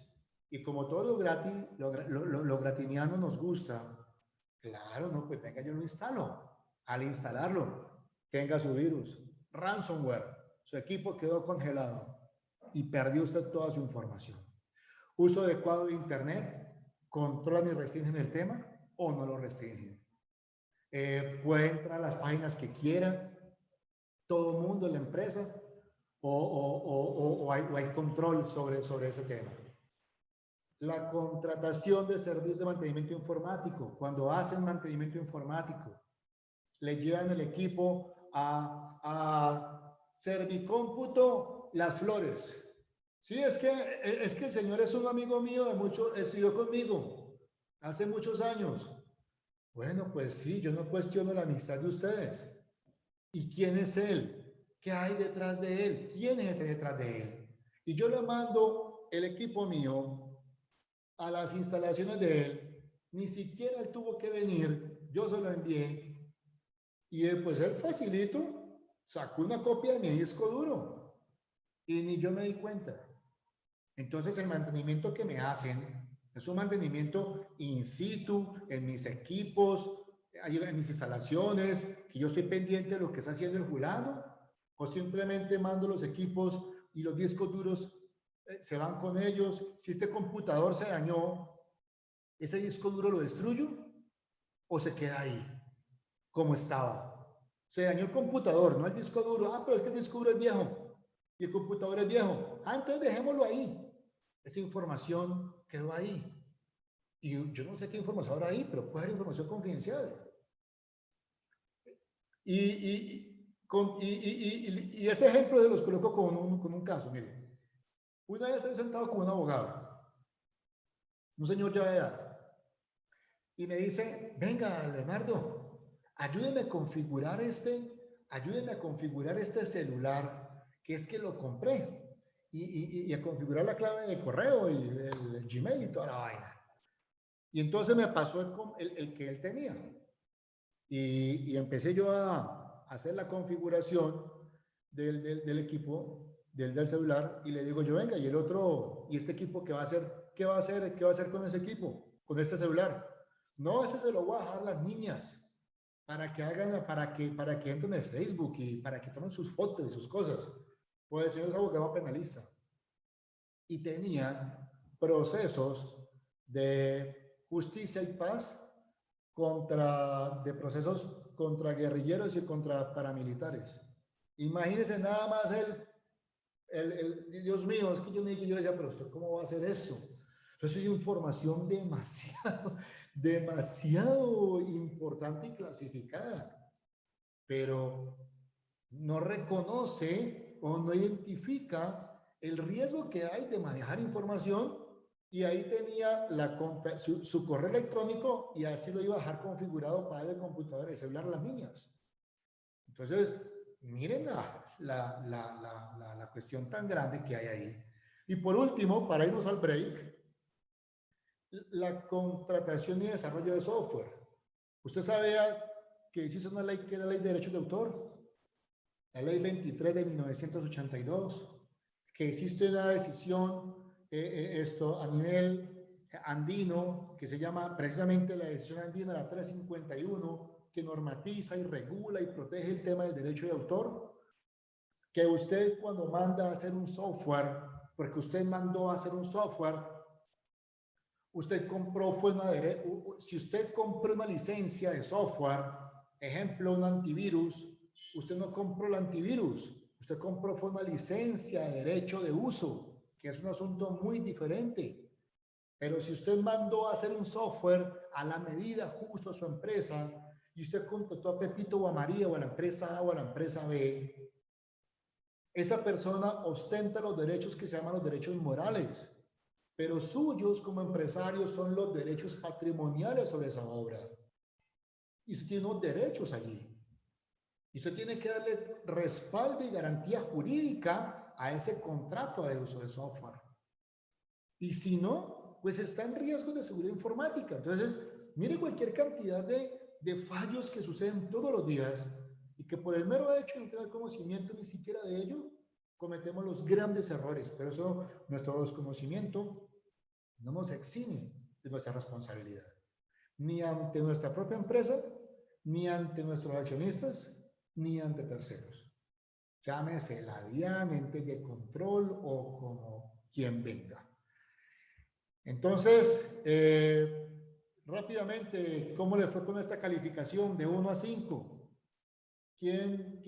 Y como todo gratis, lo gratiniano nos gusta. Claro, no, pues venga, yo lo instalo. Al instalarlo, tenga su virus. Ransomware. Su equipo quedó congelado y perdió usted toda su información. Uso adecuado de internet. ¿Controlan y restringen el tema o no lo restringen? Puede entrar a las páginas que quiera, todo el mundo en la empresa, o hay control sobre ese tema. La contratación de servicios de mantenimiento informático. Cuando hacen mantenimiento informático, le llevan el equipo a Servicómputo Las Flores. Sí, es que el señor es un amigo mío, estudió conmigo hace muchos años. Bueno, pues sí, yo no cuestiono la amistad de ustedes. ¿Y quién es él? ¿Qué hay detrás de él? ¿Quién es detrás de él? Y yo le mando el equipo mío a las instalaciones de él. Ni siquiera él tuvo que venir, yo se lo envié. Y pues él facilito sacó una copia de mi disco duro. Y ni yo me di cuenta. Entonces, el mantenimiento que me hacen es un mantenimiento in situ, en mis equipos, en mis instalaciones, que yo estoy pendiente de lo que está haciendo el fulano, o simplemente mando los equipos y los discos duros se van con ellos. Si este computador se dañó, ¿ese disco duro lo destruyo o se queda ahí como estaba? Se dañó el computador, no el disco duro. Ah, pero es que el disco duro es viejo y el computador es viejo. Ah, entonces dejémoslo ahí. Esa información quedó ahí. Y yo no sé qué información habrá ahí, pero puede haber información confidencial. Y ese ejemplo se los coloco con un caso. Miren, una vez estoy sentado con un abogado, un señor ya de edad, y me dice, venga, Leonardo, ayúdeme a configurar este celular, que es que lo compré. Y a configurar la clave de correo y el Gmail y toda la vaina. Y entonces me pasó el que él tenía. Y empecé yo a hacer la configuración del equipo, del celular, y le digo yo, venga, y el otro, ¿y este equipo qué va a hacer? ¿Qué va a hacer? ¿Qué va a hacer con ese equipo? Con este celular. No, ese se lo voy a dejar a las niñas para que hagan, para que entren en Facebook y para que tomen sus fotos y sus cosas. Pues el señor es abogado penalista y tenía procesos de justicia y paz de procesos contra guerrilleros y contra paramilitares. Imagínense nada más Dios mío, es que yo le decía, pero usted cómo va a hacer eso. Eso es información demasiado importante y clasificada, pero no reconoce o no identifica el riesgo que hay de manejar información, y ahí tenía su correo electrónico y así lo iba a dejar configurado para el computador y el celular a las niñas. Entonces, miren la cuestión tan grande que hay ahí. Y por último, para irnos al break, la contratación y desarrollo de software. Usted sabía que existe una ley que es la Ley de Derechos de Autor, la Ley 23 de 1982, que existe una decisión a nivel andino que se llama precisamente la decisión andina, la 351, que normatiza y regula y protege el tema del derecho de autor. Que usted cuando manda a hacer un software, porque usted mandó a hacer un software, usted compró, si usted compró una licencia de software, ejemplo, un antivirus, usted no compró el antivirus, usted compró fue una licencia de derecho de uso, que es un asunto muy diferente. Pero si usted mandó a hacer un software a la medida justo a su empresa, y usted contrató a Pepito o a María o a la empresa A o a la empresa B, esa persona ostenta los derechos que se llaman los derechos morales, pero suyos como empresarios son los derechos patrimoniales sobre esa obra. Y usted tiene unos derechos allí. Y usted tiene que darle respaldo y garantía jurídica a ese contrato de uso de software. Y si no, pues está en riesgo de seguridad informática. Entonces, mire cualquier cantidad de fallos que suceden todos los días y que por el mero hecho de no tener conocimiento ni siquiera de ello, cometemos los grandes errores. Pero eso, nuestro desconocimiento no nos exime de nuestra responsabilidad, ni ante nuestra propia empresa, ni ante nuestros accionistas, ni ante terceros. Llámese la DIAN, ente de control o como quien venga. Entonces, rápidamente, ¿cómo le fue con esta calificación de 1 a 5? ¿Quién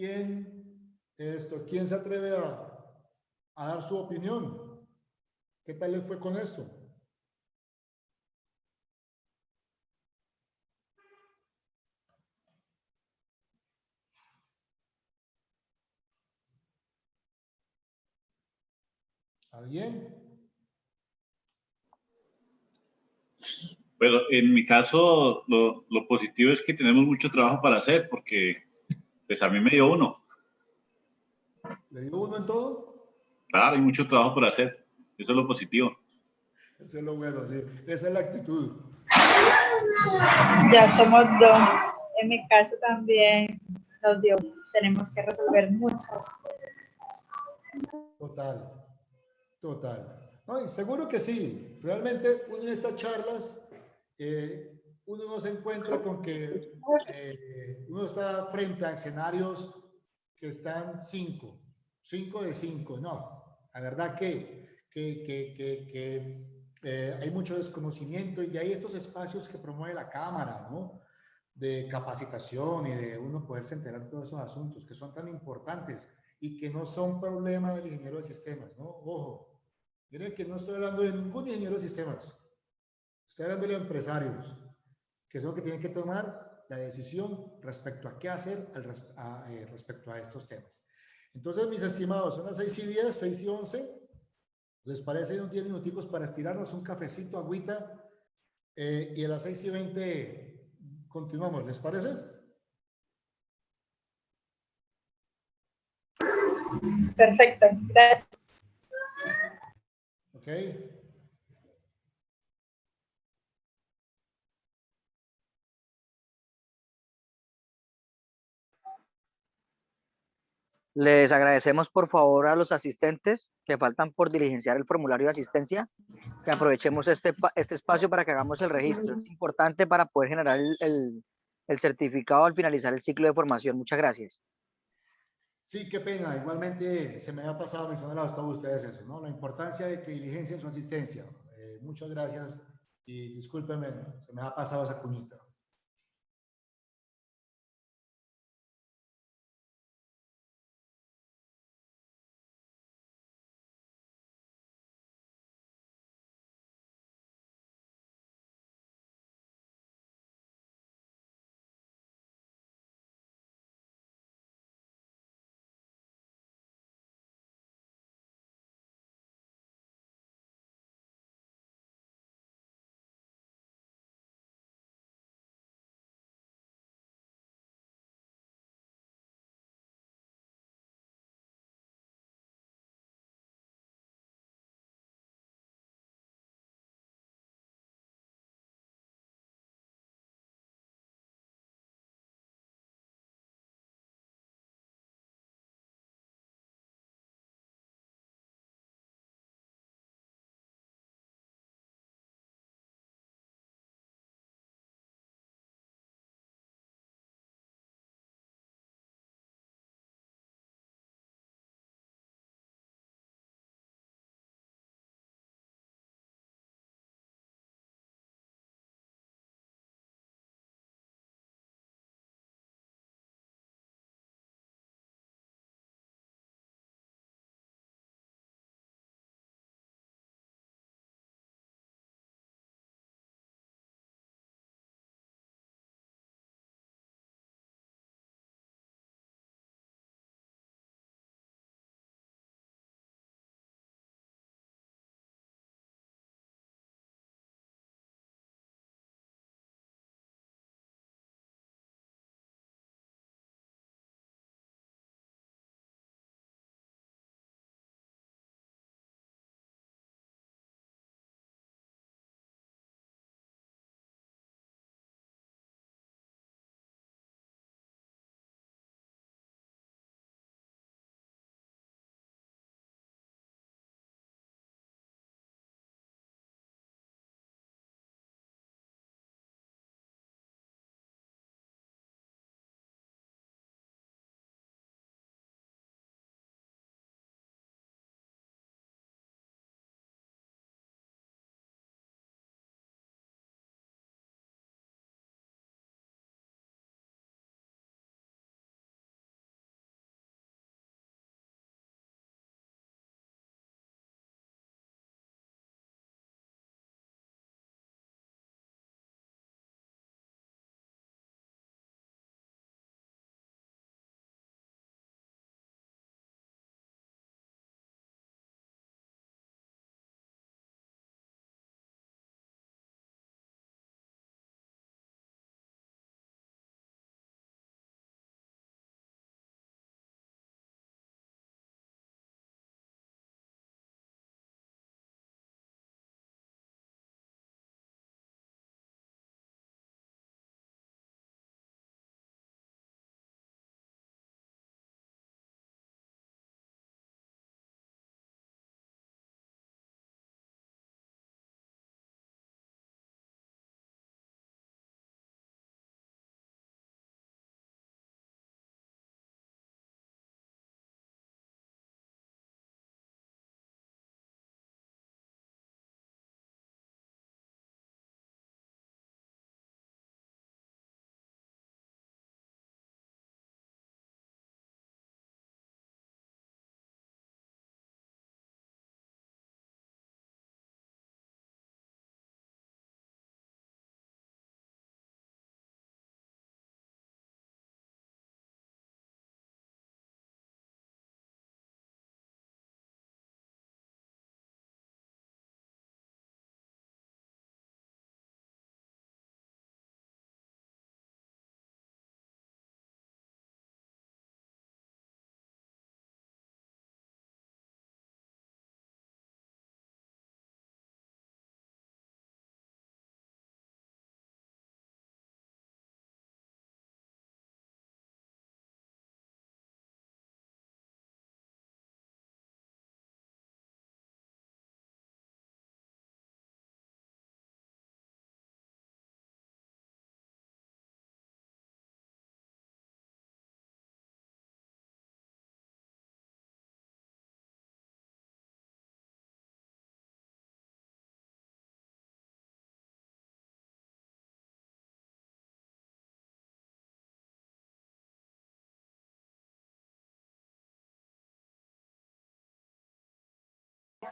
se atreve a dar su opinión? ¿Qué tal le fue con esto? ¿Alguien? Pero en mi caso, lo positivo es que tenemos mucho trabajo para hacer, porque pues a mí me dio 1. ¿Le dio 1 en todo? Claro, hay mucho trabajo por hacer. Eso es lo positivo. Eso es lo bueno, sí. Esa es la actitud. Ya somos 2. En mi caso también nos dio, tenemos que resolver muchas cosas. Total. No, y seguro que sí. Realmente uno en estas charlas, uno no se encuentra con que uno está frente a escenarios que están 5 de 5. No, la verdad que hay mucho desconocimiento, y de ahí estos espacios que promueve la Cámara, ¿no? De capacitación y de uno poderse enterar de todos esos asuntos que son tan importantes y que no son problema del ingeniero de sistemas, ¿no? Ojo, miren que no estoy hablando de ningún ingeniero de sistemas, estoy hablando de empresarios, que son los que tienen que tomar la decisión respecto a qué hacer respecto a estos temas. Entonces, mis estimados, son las 6:10, 6:11. ¿Les parece unos 10 minuticos para estirarnos un cafecito, agüita? Y a las 6:20 continuamos, ¿les parece? Perfecto, gracias. Ok. Les agradecemos por favor a los asistentes que faltan por diligenciar el formulario de asistencia, que aprovechemos este espacio para que hagamos el registro. Es importante para poder generar el certificado al finalizar el ciclo de formación. Muchas gracias. Sí, qué pena. Igualmente se me había pasado mencionar a todos ustedes eso, ¿no? La importancia de que diligencien su asistencia. Muchas gracias y discúlpenme, se me ha pasado esa cuñita.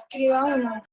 escriba uno.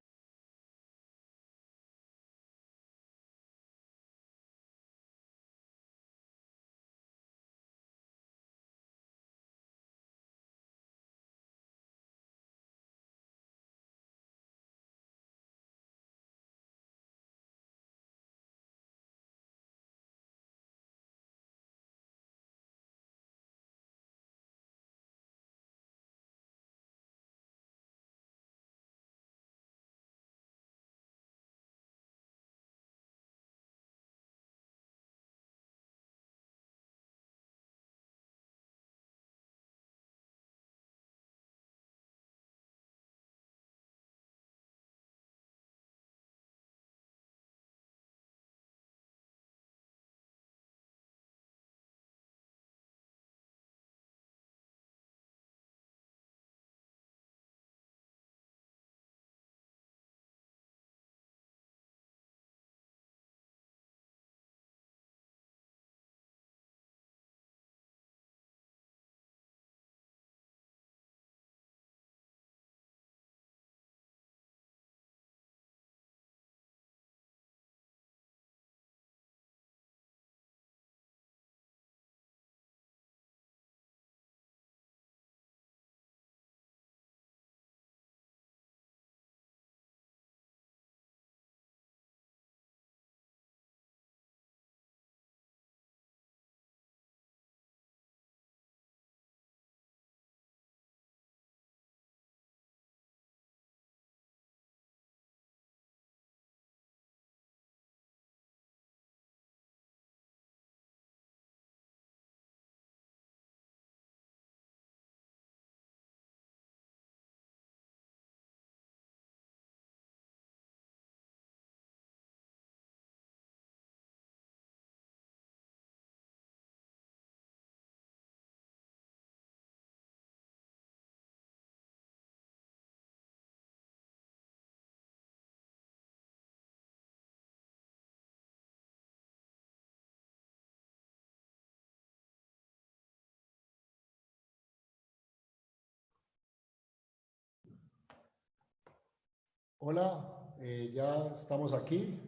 Hola, ya estamos aquí.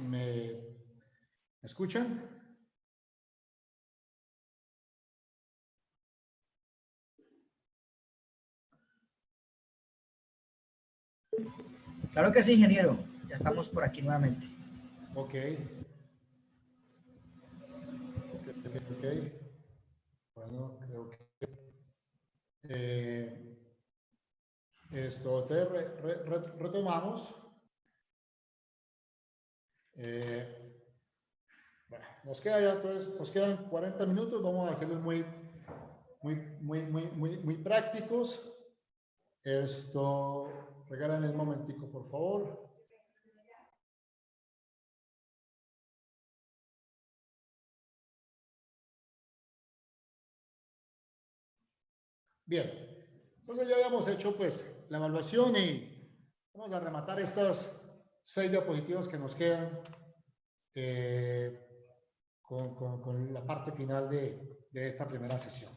¿Me escuchan? Claro que sí, ingeniero. Ya estamos por aquí nuevamente. Ok. Ok. Bueno, creo que retomamos. Bueno, nos queda ya, entonces, nos quedan 40 minutos. Vamos a hacerlos muy prácticos. Regálame un momentico, por favor. Bien, entonces ya habíamos hecho pues la evaluación y vamos a rematar estas 6 diapositivas que nos quedan con la parte final de esta primera sesión.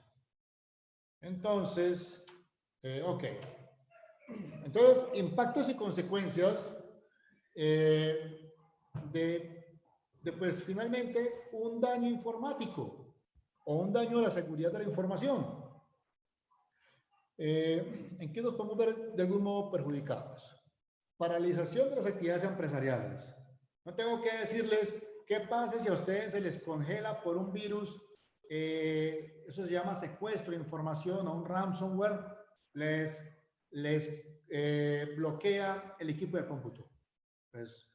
Entonces, ok. Entonces, impactos y consecuencias pues finalmente un daño informático o un daño a la seguridad de la información. ¿En qué nos podemos ver de algún modo perjudicados? Paralización de las actividades empresariales. No tengo que decirles qué pasa si a ustedes se les congela por un virus, eso se llama secuestro de información o un ransomware, les bloquea el equipo de cómputo. Pues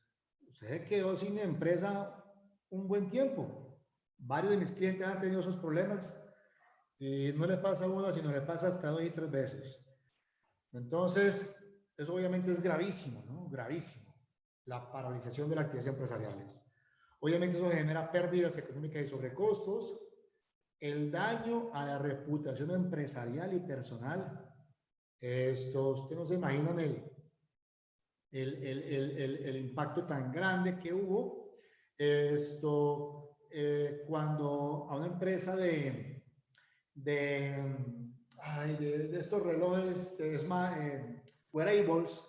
usted quedó sin empresa un buen tiempo. Varios de mis clientes han tenido esos problemas. Y no le pasa a uno, sino le pasa hasta 2 y 3 veces. Entonces, eso obviamente es gravísimo, ¿no? Gravísimo. La paralización de las actividades empresariales. Obviamente eso genera pérdidas económicas y sobrecostos. El daño a la reputación empresarial y personal. Ustedes no se imaginan el impacto tan grande que hubo. Cuando a una empresa de estos relojes wearables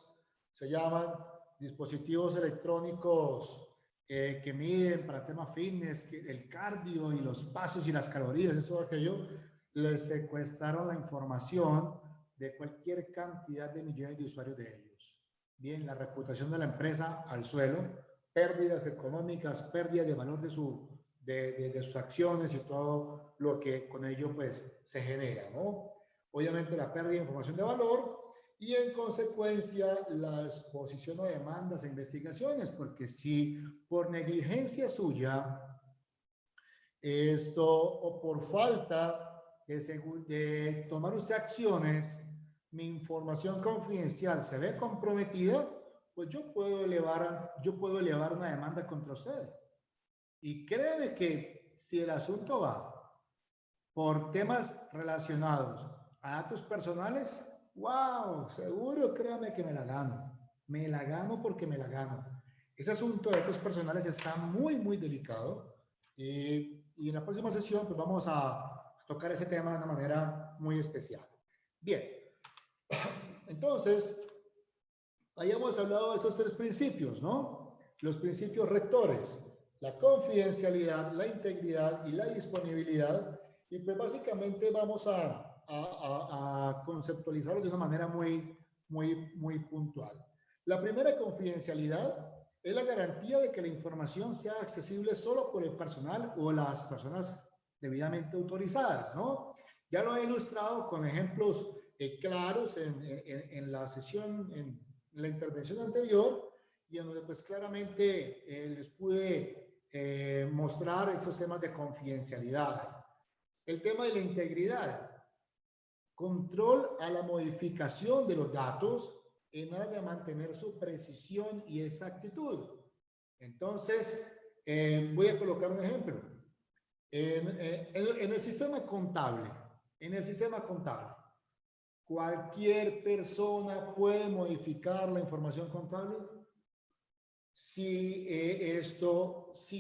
se llaman dispositivos electrónicos que miden para temas fitness, el cardio y los pasos y las calorías, eso aquello, les secuestraron la información de cualquier cantidad de millones de usuarios de ellos. Bien, la reputación de la empresa al suelo, pérdidas económicas, pérdida de valor de sus acciones y todo lo que con ello pues se genera, ¿no? Obviamente la pérdida de información de valor y en consecuencia la exposición a demandas e investigaciones, porque si por negligencia suya o por falta de tomar usted acciones, mi información confidencial se ve comprometida, pues yo puedo elevar una demanda contra usted. Y créeme que si el asunto va por temas relacionados a datos personales, wow, seguro, créame que me la gano. Me la gano porque me la gano. Ese asunto de datos personales está muy, muy delicado. Y en la próxima sesión pues vamos a tocar ese tema de una manera muy especial. Bien, entonces, hayamos hablado de estos tres principios, ¿no? Los principios rectores, la confidencialidad, la integridad y la disponibilidad. Y pues básicamente vamos a conceptualizarlo de una manera muy puntual. La primera, confidencialidad, es la garantía de que la información sea accesible solo por el personal o las personas debidamente autorizadas, ¿no? Ya lo he ilustrado con ejemplos claros en la sesión, en la intervención anterior, y en donde pues claramente les pude mostrar esos temas de confidencialidad. El tema de la integridad, control a la modificación de los datos en aras de mantener su precisión y exactitud. Entonces, voy a colocar un ejemplo. En el sistema contable, ¿cualquier persona puede modificar la información contable? Si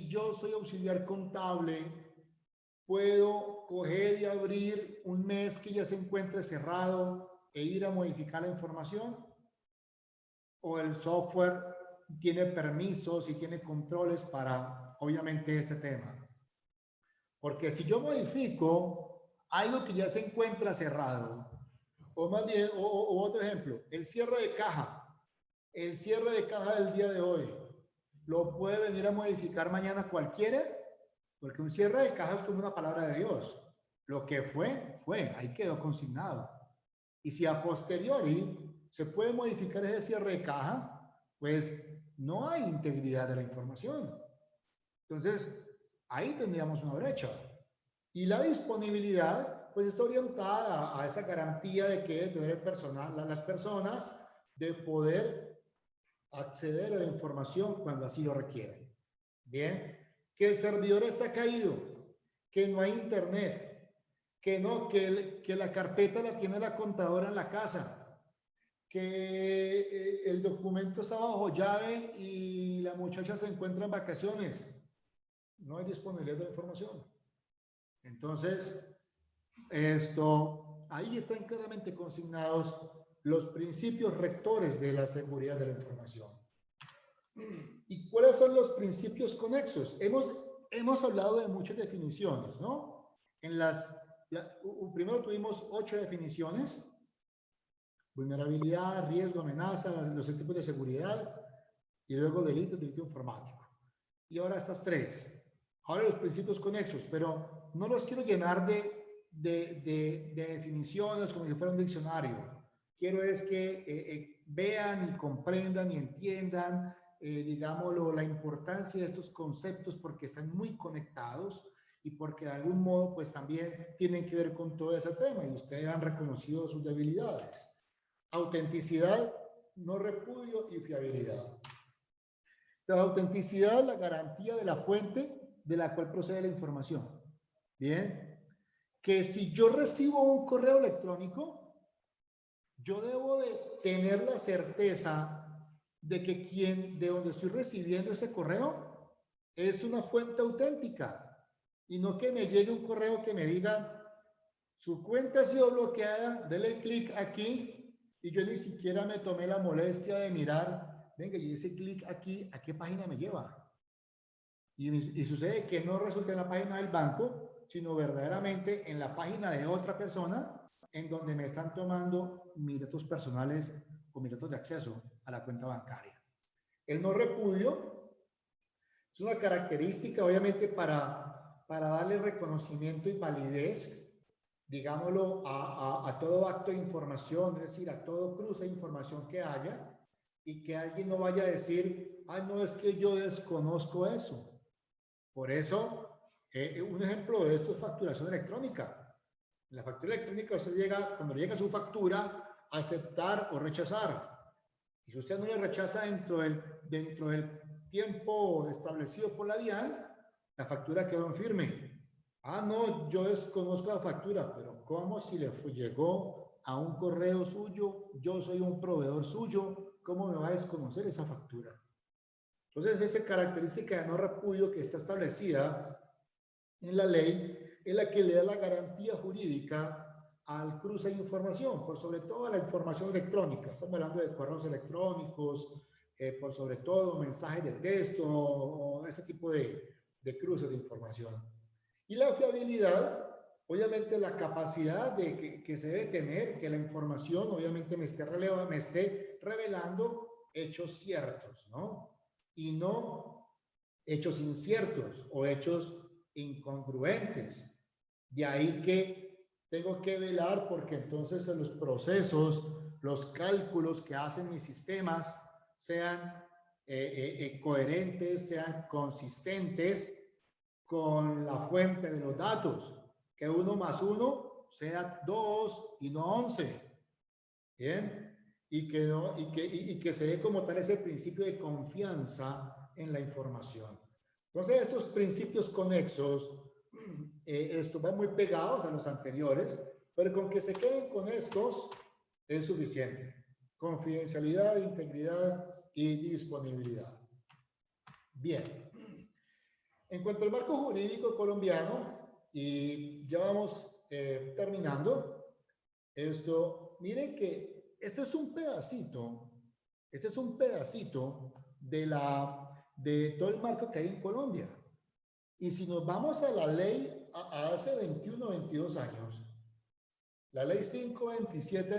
yo soy auxiliar contable, puedo coger y abrir un mes que ya se encuentre cerrado e ir a modificar la información, o el software tiene permisos y tiene controles para, obviamente, este tema. Porque si yo modifico algo que ya se encuentra cerrado, o más bien, o otro ejemplo, el cierre de caja del día de hoy, ¿lo puede venir a modificar mañana cualquiera? Porque un cierre de caja es como una palabra de Dios. Lo que fue, ahí quedó consignado. Y si a posteriori se puede modificar ese cierre de caja, pues no hay integridad de la información. Entonces, ahí tendríamos una brecha. Y la disponibilidad, pues está orientada a esa garantía de que tener el personal, las personas de poder acceder a la información cuando así lo requieren. Bien, que el servidor está caído, que no hay internet, que la carpeta la tiene la contadora en la casa, que el documento está bajo llave y la muchacha se encuentra en vacaciones. No hay disponibilidad de la información. Entonces, ahí están claramente consignados los principios rectores de la seguridad de la información. ¿Y cuáles son los principios conexos? Hemos hablado de muchas definiciones, ¿no? Primero tuvimos 8 definiciones: vulnerabilidad, riesgo, amenaza, los tipos de seguridad, y luego delito informático. Y ahora estas 3. Ahora los principios conexos, pero no los quiero llenar de definiciones como si fuera un diccionario. Quiero es que vean y comprendan y entiendan, digámoslo, la importancia de estos conceptos, porque están muy conectados y porque de algún modo pues también tienen que ver con todo ese tema, y ustedes han reconocido sus debilidades. Autenticidad, no repudio, y fiabilidad. La autenticidad es la garantía de la fuente de la cual procede la información. Bien, que si yo recibo un correo electrónico, yo debo de tener la certeza de que de donde estoy recibiendo ese correo es una fuente auténtica, y no que me llegue un correo que me diga: su cuenta ha sido bloqueada, dele clic aquí y yo ni siquiera me tomé la molestia de mirar, venga, y ese clic aquí, ¿a qué página me lleva? Y sucede que no resulta en la página del banco, sino verdaderamente en la página de otra persona, en donde me están tomando mis datos personales o mis datos de acceso a la cuenta bancaria. El no repudio es una característica, obviamente, para darle reconocimiento y validez, digámoslo, a todo acto de información, es decir, a todo cruce de información que haya, y que alguien no vaya a decir, ah, no, es que yo desconozco eso. Por eso, un ejemplo de esto es facturación electrónica. En la factura electrónica usted llega, cuando llega su factura, a aceptar o rechazar. Y si usted no le rechaza dentro del tiempo establecido por la DIAN, la factura quedó en firme. Ah, no, yo desconozco la factura, pero ¿cómo si le llegó a un correo suyo? Yo soy un proveedor suyo, ¿cómo me va a desconocer esa factura? Entonces, esa característica de no repudio que está establecida en la ley es la que le da la garantía jurídica al cruce de información, por sobre todo a la información electrónica. Estamos hablando de correos electrónicos, por sobre todo mensajes de texto o ese tipo de cruces de información. Y la fiabilidad, obviamente la capacidad de que se debe tener, que la información obviamente me esté revelando hechos ciertos, ¿no? Y no hechos inciertos o hechos incongruentes. De ahí que tengo que velar porque entonces los procesos, los cálculos que hacen mis sistemas sean coherentes, sean consistentes con la fuente de los datos, que 1 más 1 sea 2 y no 11. ¿Bien? Y que se dé como tal ese principio de confianza en la información. Entonces, estos principios conexos, estos van muy pegados a los anteriores, pero con que se queden con estos es suficiente. Confidencialidad, integridad y disponibilidad. Bien. En cuanto al marco jurídico colombiano, y ya vamos terminando, miren que este es un pedacito de todo el marco que hay en Colombia. Y si nos vamos a la ley a hace 21 o 22 años, la ley 527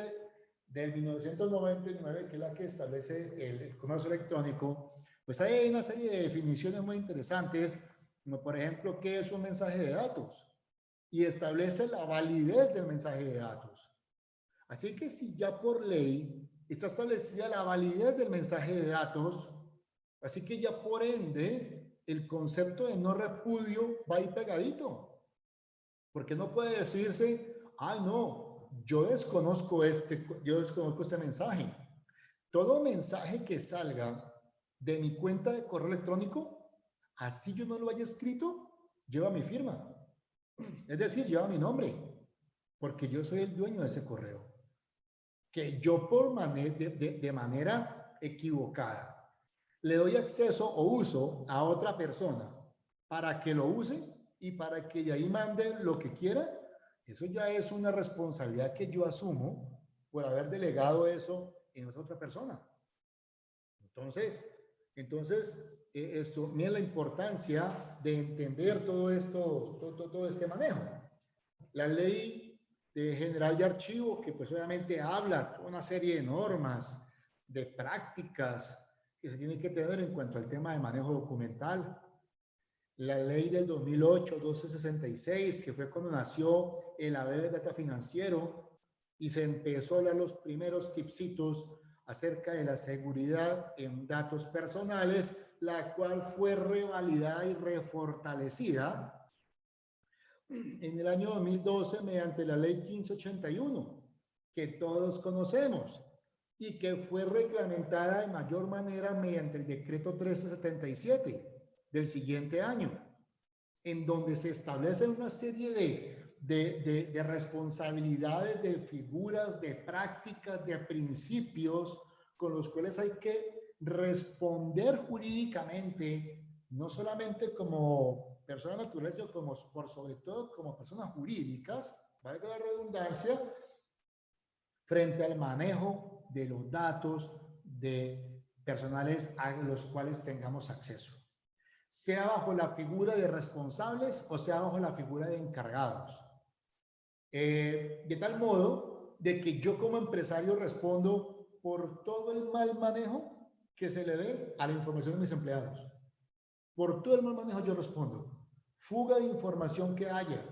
del 1999, que es la que establece el comercio electrónico, pues hay una serie de definiciones muy interesantes, como por ejemplo, ¿qué es un mensaje de datos? Y establece la validez del mensaje de datos. Así que si ya por ley está establecida la validez del mensaje de datos, así que ya por ende el concepto de no repudio va ahí pegadito. Porque no puede decirse, ay no, yo desconozco este mensaje. Todo mensaje que salga de mi cuenta de correo electrónico, así yo no lo haya escrito, lleva mi firma. Es decir, lleva mi nombre, porque yo soy el dueño de ese correo. Que yo de manera equivocada le doy acceso o uso a otra persona para que lo use y para que de ahí mande lo que quiera, eso ya es una responsabilidad que yo asumo por haber delegado eso en otra persona. Entonces miren la importancia de entender todo este manejo. La ley general de archivo, que pues obviamente habla de una serie de normas, de prácticas que se tienen que tener en cuanto al tema de manejo documental. La ley del 2008, 1266, que fue cuando nació el haber data financiero y se empezó a dar los primeros tipsitos acerca de la seguridad en datos personales, la cual fue revalidada y refortalecida en el año 2012 mediante la ley 1581, que todos conocemos y que fue reglamentada de mayor manera mediante el decreto 1377 del siguiente año, en donde se establecen una serie de responsabilidades, de figuras, de prácticas, de principios con los cuales hay que responder jurídicamente, no solamente como personas naturales, sino como, por sobre todo como personas jurídicas, valga la redundancia, frente al manejo de los datos de personales a los cuales tengamos acceso, sea bajo la figura de responsables o sea bajo la figura de encargados. De tal modo de que yo como empresario respondo por todo el mal manejo que se le dé a la información de mis empleados. Por todo el mal manejo yo respondo. Fuga de información que haya,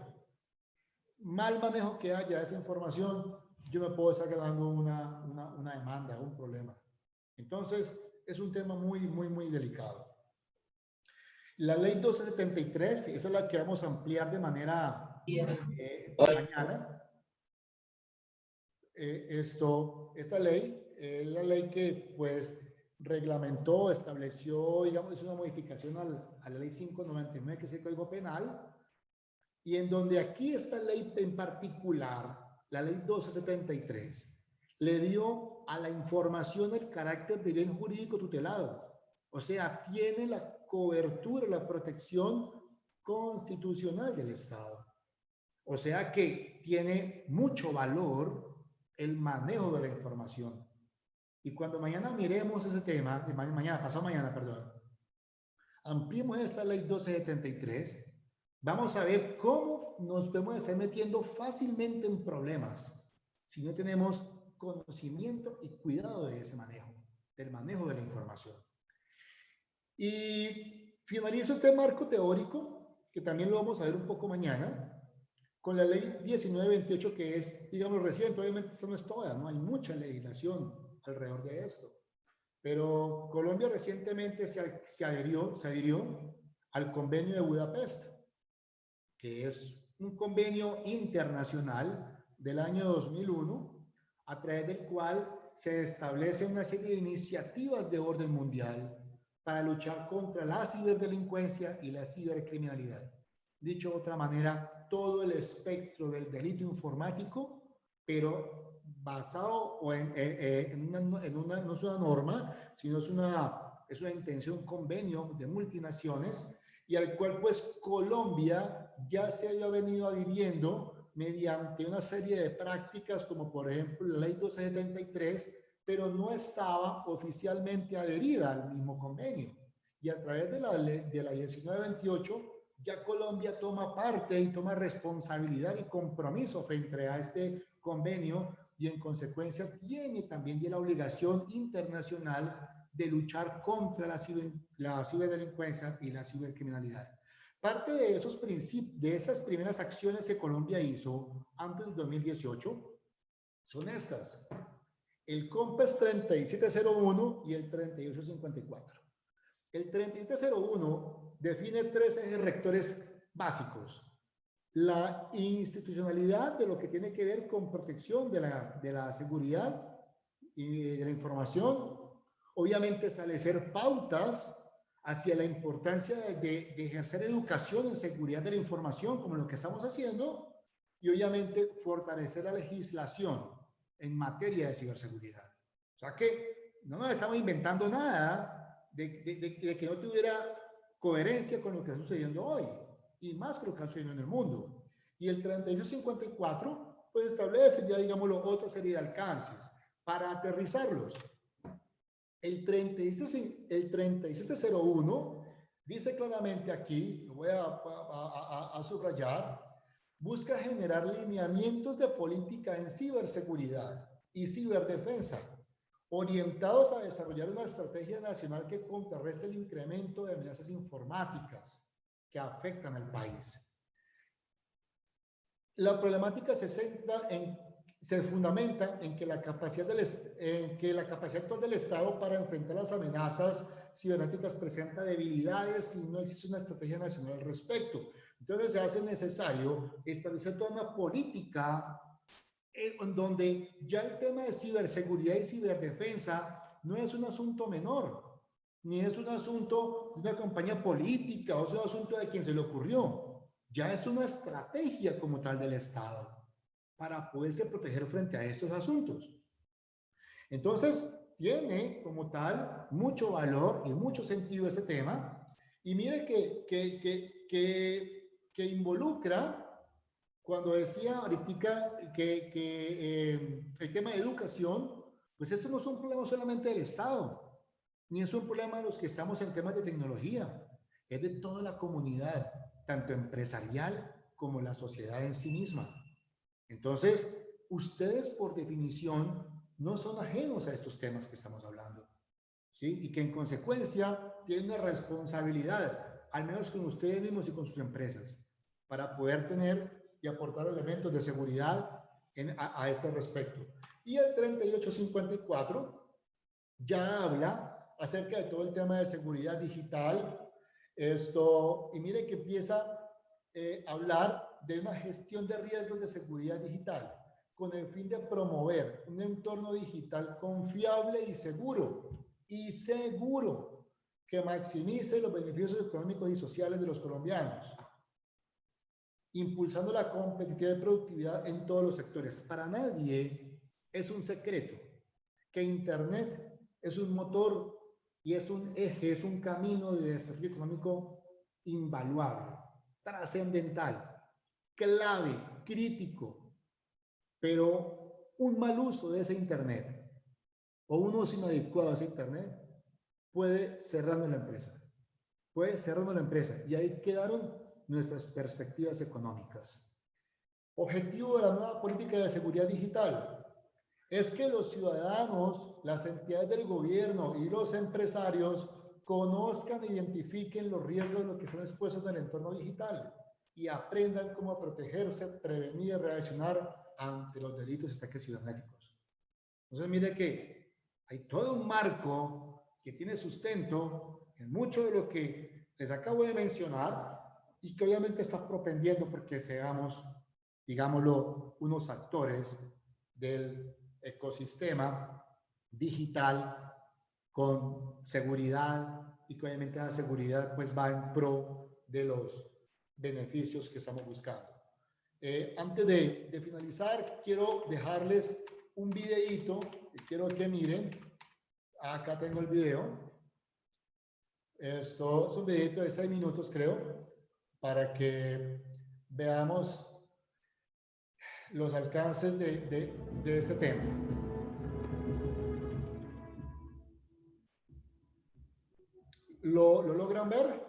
mal manejo que haya de esa información, yo me puedo estar quedando una demanda, un problema. Entonces, es un tema muy delicado. La ley 1273, esa es la que vamos a ampliar de manera mañana. Esta ley es la ley que pues reglamentó, estableció, digamos, hizo una modificación a la ley 599, que es el Código Penal, y en donde aquí esta ley en particular, la ley 1273, le dio a la información el carácter de bien jurídico tutelado. O sea, tiene la cobertura, la protección constitucional del Estado. O sea que tiene mucho valor el manejo de la información. Y cuando mañana miremos ese tema, pasado mañana, perdón, ampliemos esta ley 1273, vamos a ver cómo nos podemos estar metiendo fácilmente en problemas si no tenemos conocimiento y cuidado de ese manejo, del manejo de la información. Y finalizo este marco teórico, que también lo vamos a ver un poco mañana, con la ley 1928, que es, digamos, reciente. Obviamente esta no es toda, ¿no? Hay mucha legislación alrededor de esto. Pero Colombia recientemente se adhirió al Convenio de Budapest, que es un convenio internacional del año 2001, a través del cual se establece una serie de iniciativas de orden mundial para luchar contra la ciberdelincuencia y la cibercriminalidad. Dicho de otra manera, todo el espectro del delito informático, pero basado no es una norma, sino es una intención, un convenio de multinaciones, y al cual pues Colombia ya se había venido adhiriendo mediante una serie de prácticas, como por ejemplo la ley 1273, pero no estaba oficialmente adherida al mismo convenio. Y a través de la 1928, ya Colombia toma parte y toma responsabilidad y compromiso frente a este convenio, y en consecuencia tiene también la obligación internacional de luchar contra la ciberdelincuencia y la cibercriminalidad. Parte de esos principios, de esas primeras acciones que Colombia hizo antes del 2018, son estas: el COMPES 3701 y el 3854. El 3701 define 3 ejes rectores básicos: la institucionalidad de lo que tiene que ver con protección de la seguridad y de la información, obviamente establecer pautas hacia la importancia de ejercer educación en seguridad de la información, como lo que estamos haciendo, y obviamente fortalecer la legislación en materia de ciberseguridad. O sea que no nos estamos inventando nada de que no tuviera coherencia con lo que está sucediendo hoy, y más con lo que está sucediendo en el mundo. Y el 3854 pues establece ya, digámoslo, otra serie de alcances para aterrizarlos. El 3701 dice claramente aquí, lo voy a subrayar, busca generar lineamientos de política en ciberseguridad y ciberdefensa, orientados a desarrollar una estrategia nacional que contrarreste el incremento de amenazas informáticas que afectan al país. La problemática se fundamenta en que la capacidad actual del Estado para enfrentar las amenazas cibernéticas presenta debilidades y no existe una estrategia nacional al respecto. Entonces se hace necesario establecer toda una política en donde ya el tema de ciberseguridad y ciberdefensa no es un asunto menor, ni es un asunto de una campaña política o es un asunto de quien se le ocurrió. Ya es una estrategia como tal del Estado para poderse proteger frente a estos asuntos. Entonces, tiene como tal mucho valor y mucho sentido este tema. Y mire que involucra, cuando decía ahorita que el tema de educación, Pues esto no es un problema solamente del Estado, ni es un problema de los que estamos en temas de tecnología, es de toda la comunidad, tanto empresarial como la sociedad en sí misma. Entonces, ustedes por definición no son ajenos a estos temas que estamos hablando, ¿sí? Y que en consecuencia tienen una responsabilidad, al menos con ustedes mismos y con sus empresas, para poder tener y aportar elementos de seguridad a este respecto. Y el 3854 ya habla acerca de todo el tema de seguridad digital. Y mire que empieza a hablar de una gestión de riesgos de seguridad digital con el fin de promover un entorno digital confiable y seguro que maximice los beneficios económicos y sociales de los colombianos, impulsando la competitividad y productividad en todos los sectores. Para nadie es un secreto que Internet es un motor y es un eje, es un camino de desarrollo económico invaluable, trascendental, clave, crítico, pero un mal uso de ese Internet o un uso inadecuado de ese Internet puede cerrarnos la empresa. Y ahí quedaron nuestras perspectivas económicas. Objetivo de la nueva política de seguridad digital es que los ciudadanos, las entidades del gobierno y los empresarios conozcan e identifiquen los riesgos de los que están expuestos en el entorno digital y aprendan cómo protegerse, prevenir y reaccionar ante los delitos y ataques cibernéticos. Entonces, mire que hay todo un marco que tiene sustento en mucho de lo que les acabo de mencionar y que obviamente está propendiendo porque seamos, digámoslo, unos actores del ecosistema digital con seguridad y que obviamente la seguridad pues va en pro de los beneficios que estamos buscando. Antes de finalizar, quiero dejarles un videíto que quiero que miren. Acá tengo el video. Esto es un videito de 6 minutos, creo, para que veamos los alcances de este tema. ¿Lo logran ver?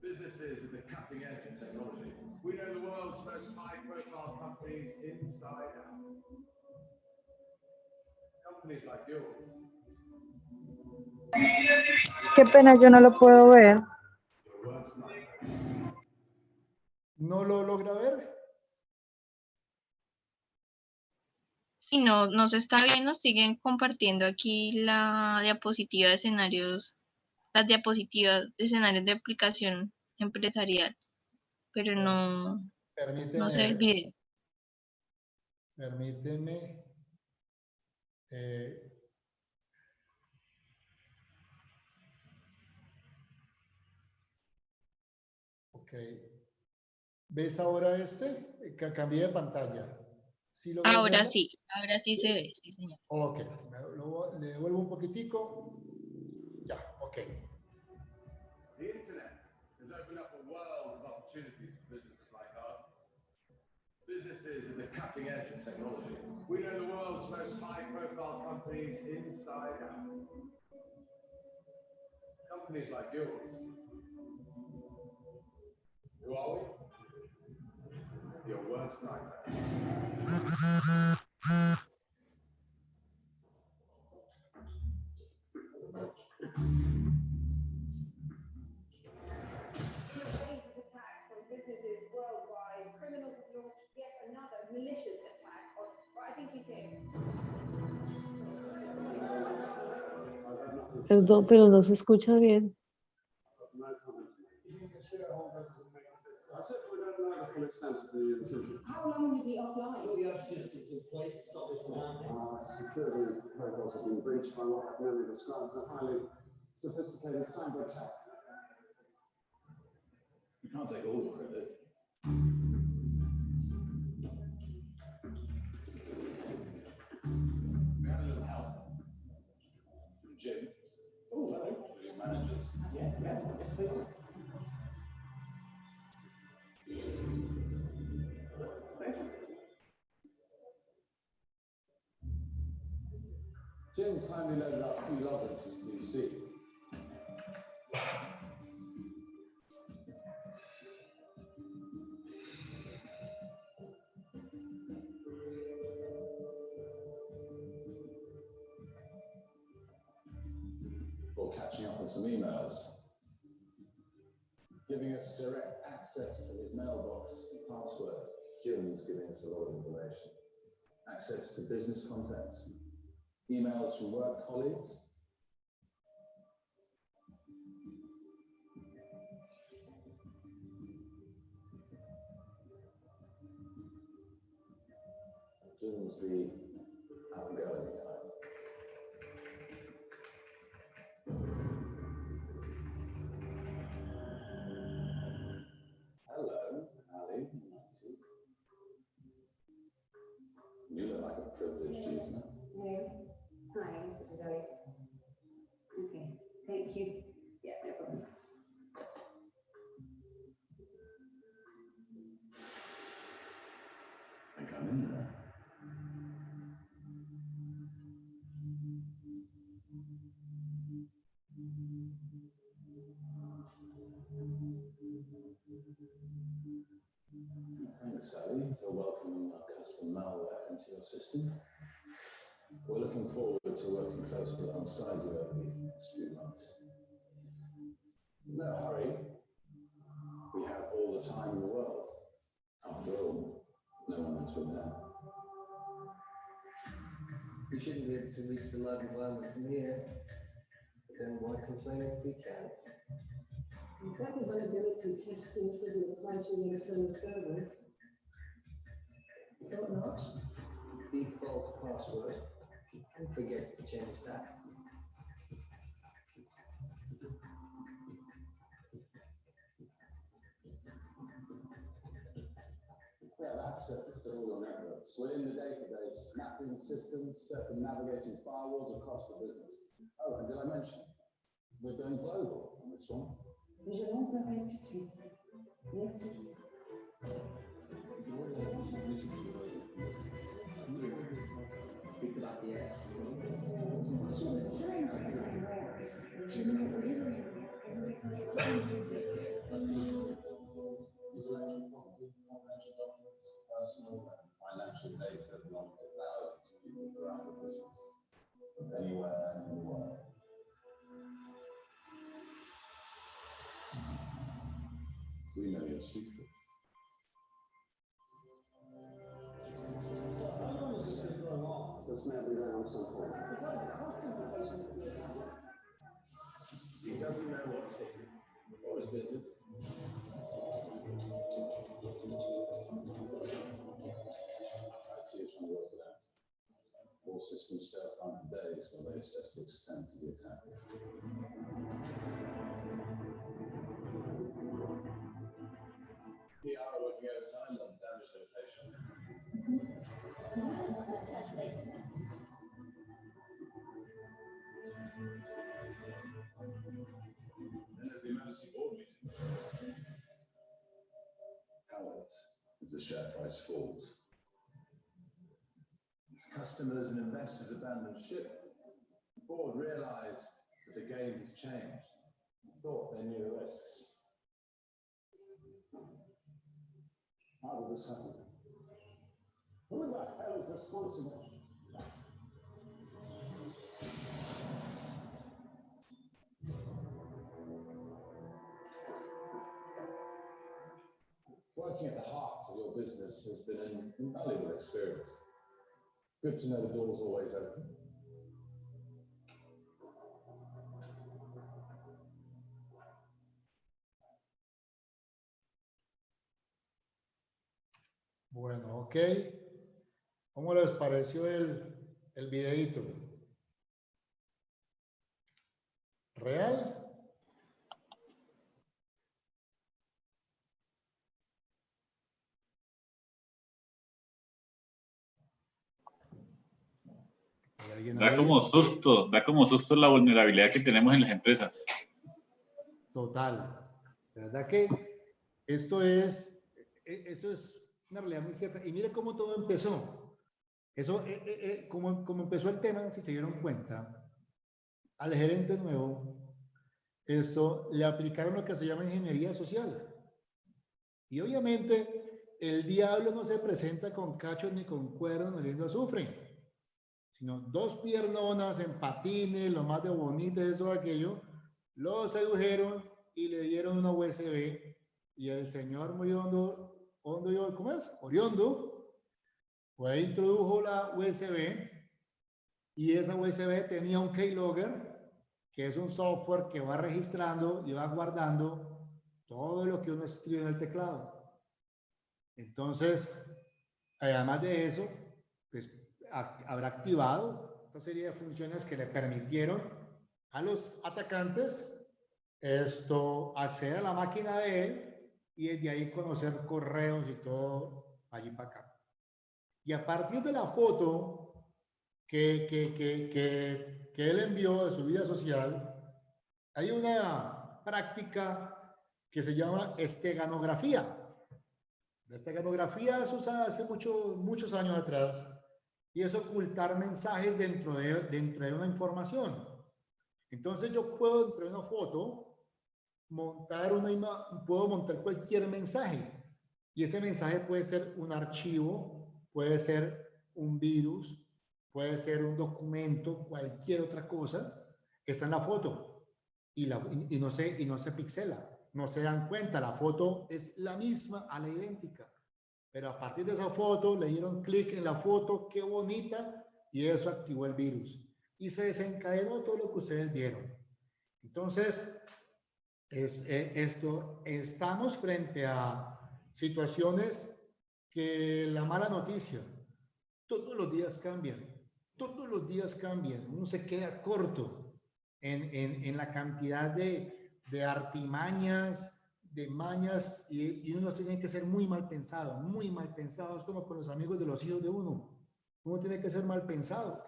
Businesses at the cutting edge of technology. We know the world's most high-profile companies inside out. Companies like yours. Qué pena, yo no lo puedo ver. ¿No lo logra ver? Si no, no se está viendo, siguen compartiendo aquí la diapositiva de escenarios, las diapositivas de escenarios de aplicación empresarial, pero no se ve el video. Permíteme. Ok. ¿Ves ahora este? Que cambié de pantalla. ¿Sí logras Ahora verlo? sí se ve, sí señor. Ok, le devuelvo un poquitico. Ya, ok. The internet has opened up a world of opportunities for businesses like ours. Businesses at the cutting edge of technology. We know the world's most high-profile companies inside out. Companies like yours. Who are we? Your worst nightmare. Businesses worldwide, criminals have launched yet another malicious attack on what I think is it. Perdón, pero no se escucha bien. How long will you be offline? All the other systems in place to stop this from happening. Security protocols have been breached by what can only be described as a highly sophisticated cyber attack. You can't take all the credit. We had a little help from Jim. Oh, hello. Your managers. Yeah, yes, please. Thank you. kindly loaded up 2 logins as please see. Before catching up on some emails, giving us direct access to his mailbox and password. Jim's giving us a lot of information. Access to business contacts, emails from work colleagues. Jim's the outgoing type. Hello, Ali. Nancy. You look like a privileged evening. Hello. Hi, this is Ali. Okay, thank you. Yeah, no problem. I think I'm in there. Thanks, Sally, for welcoming our custom malware into your system. We're looking forward to working closely alongside you over the next few months. No hurry. We have all the time in the world. After all, no one knows when then. We shouldn't be able to reach the live environment from here. But then why complain if we can? That vulnerability testing doesn't apply to the external servers. Thought not. Default password. And forget to change that. We have access to all your networks. We're in the database, mapping systems, circumnavigating firewalls across the business. Oh, and did I mention? We're going global on this one. Je rentre avec tout de suite. Merci. People like the air. Intellectual property, confidential documents, personal and financial data belong to thousands of people throughout the business, from anywhere in the world. We know your secrets. How long is this going to go on? It's a snapping down something. He doesn't know what's hidden or his business. IT is trying to work it out. All systems fail 5 days while they assess the extent of the attack. PR are working overtime on damage limitation. Then there's the emergency board meeting. Cowards as the share price falls. As customers and investors abandon ship, the board realized that the game has changed and thought they knew the risks. How did this happen? Who the hell is responsible? Working at the heart of your business has been an invaluable experience. Good to know the door's always open. Bueno, ok. ¿Cómo les pareció el videíto? ¿Real? Da como susto la vulnerabilidad que tenemos en las empresas. Total. La verdad que esto es una realidad muy cierta. Y mire cómo todo empezó. Eso, como empezó el tema, si se dieron cuenta, al gerente nuevo, esto le aplicaron lo que se llama ingeniería social. Y obviamente el diablo no se presenta con cachos ni con cuernos ni oliendo a azufre, sino dos piernonas en patines, lo más de bonito, eso, aquello, lo sedujeron y le dieron una USB y el señor muy ¿cómo es? Oriondo, pues introdujo la USB y esa USB tenía un keylogger, que es un software que va registrando y va guardando todo lo que uno escribe en el teclado. Entonces, además de eso, pues habrá activado esta serie de funciones que le permitieron a los atacantes acceder a la máquina de él y desde ahí conocer correos y todo allí para acá. Y a partir de la foto que él envió de su vida social, hay una práctica que se llama esteganografía. La esteganografía se usaba hace muchos años atrás y es ocultar mensajes dentro de una información. Entonces yo puedo, dentro de una foto, puedo montar cualquier mensaje y ese mensaje puede ser un archivo, puede ser un virus, puede ser un documento, cualquier otra cosa, está en la foto y no se pixela, no se dan cuenta, la foto es la misma, a la idéntica, pero a partir de esa foto le dieron clic en la foto, qué bonita, y eso activó el virus y se desencadenó todo lo que ustedes vieron. Entonces, estamos frente a situaciones que la mala noticia, todos los días cambian, uno se queda corto en la cantidad de artimañas, de mañas, y uno tiene que ser muy mal pensado, es como con los amigos de los hijos de uno tiene que ser mal pensado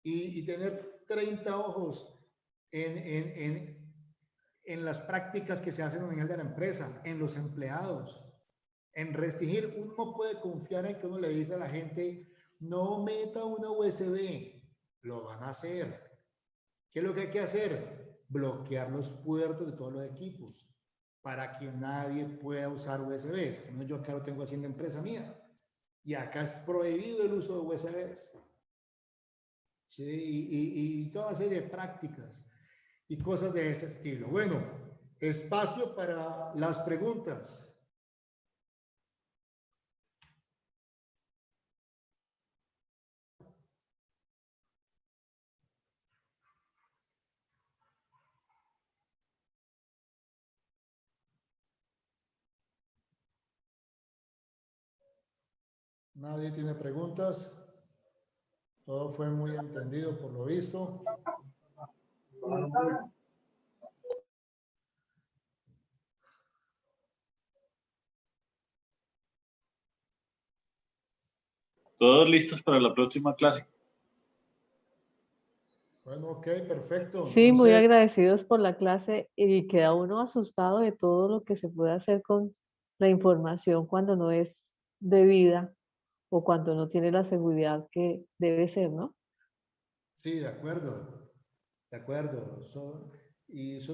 y tener 30 ojos en las prácticas que se hacen a nivel de la empresa, en los empleados, en restringir. Uno no puede confiar en que uno le dice a la gente, no meta una USB, lo van a hacer. ¿Qué es lo que hay que hacer? Bloquear los puertos de todos los equipos para que nadie pueda usar USBs. Yo acá lo tengo así en la empresa mía y acá es prohibido el uso de USBs. ¿Sí? Y toda una serie de prácticas y cosas de ese estilo. Bueno, espacio para las preguntas. Nadie tiene preguntas. Todo fue muy entendido por lo visto. Todos listos para la próxima clase. Bueno, ok, perfecto. Sí, muy agradecidos por la clase y queda uno asustado de todo lo que se puede hacer con la información cuando no es debida o cuando no tiene la seguridad que debe ser, ¿no? Sí, de acuerdo. Son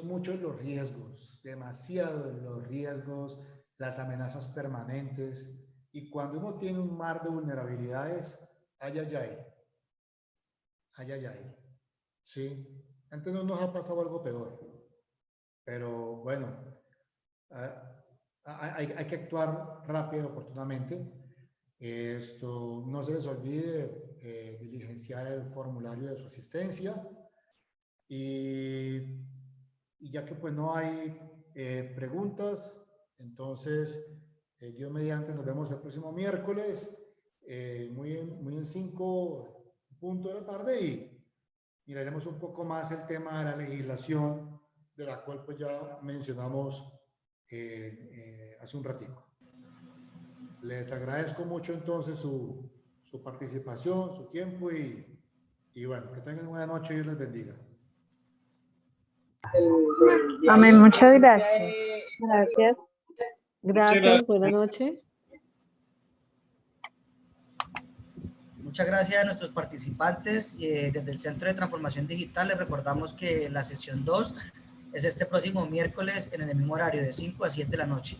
muchos los riesgos, demasiados los riesgos, las amenazas permanentes. Y cuando uno tiene un mar de vulnerabilidades, ay, ay, ay. Ay, ay, ay. Sí. Antes no nos ha pasado algo peor. Pero bueno, hay que actuar rápido y oportunamente. No se les olvide diligenciar el formulario de su asistencia y ya que pues no hay preguntas, entonces Dios mediante nos vemos el próximo miércoles muy en 5:00 de la tarde y miraremos un poco más el tema de la legislación de la cual pues ya mencionamos hace un ratito. Les agradezco mucho entonces su participación, su tiempo y bueno, que tengan buena noche y Dios les bendiga. Amén, muchas gracias. Gracias. Gracias, buena noche. Muchas gracias a nuestros participantes. Desde el Centro de Transformación Digital les recordamos que la sesión 2 es este próximo miércoles en el mismo horario de 5 a 7 de la noche.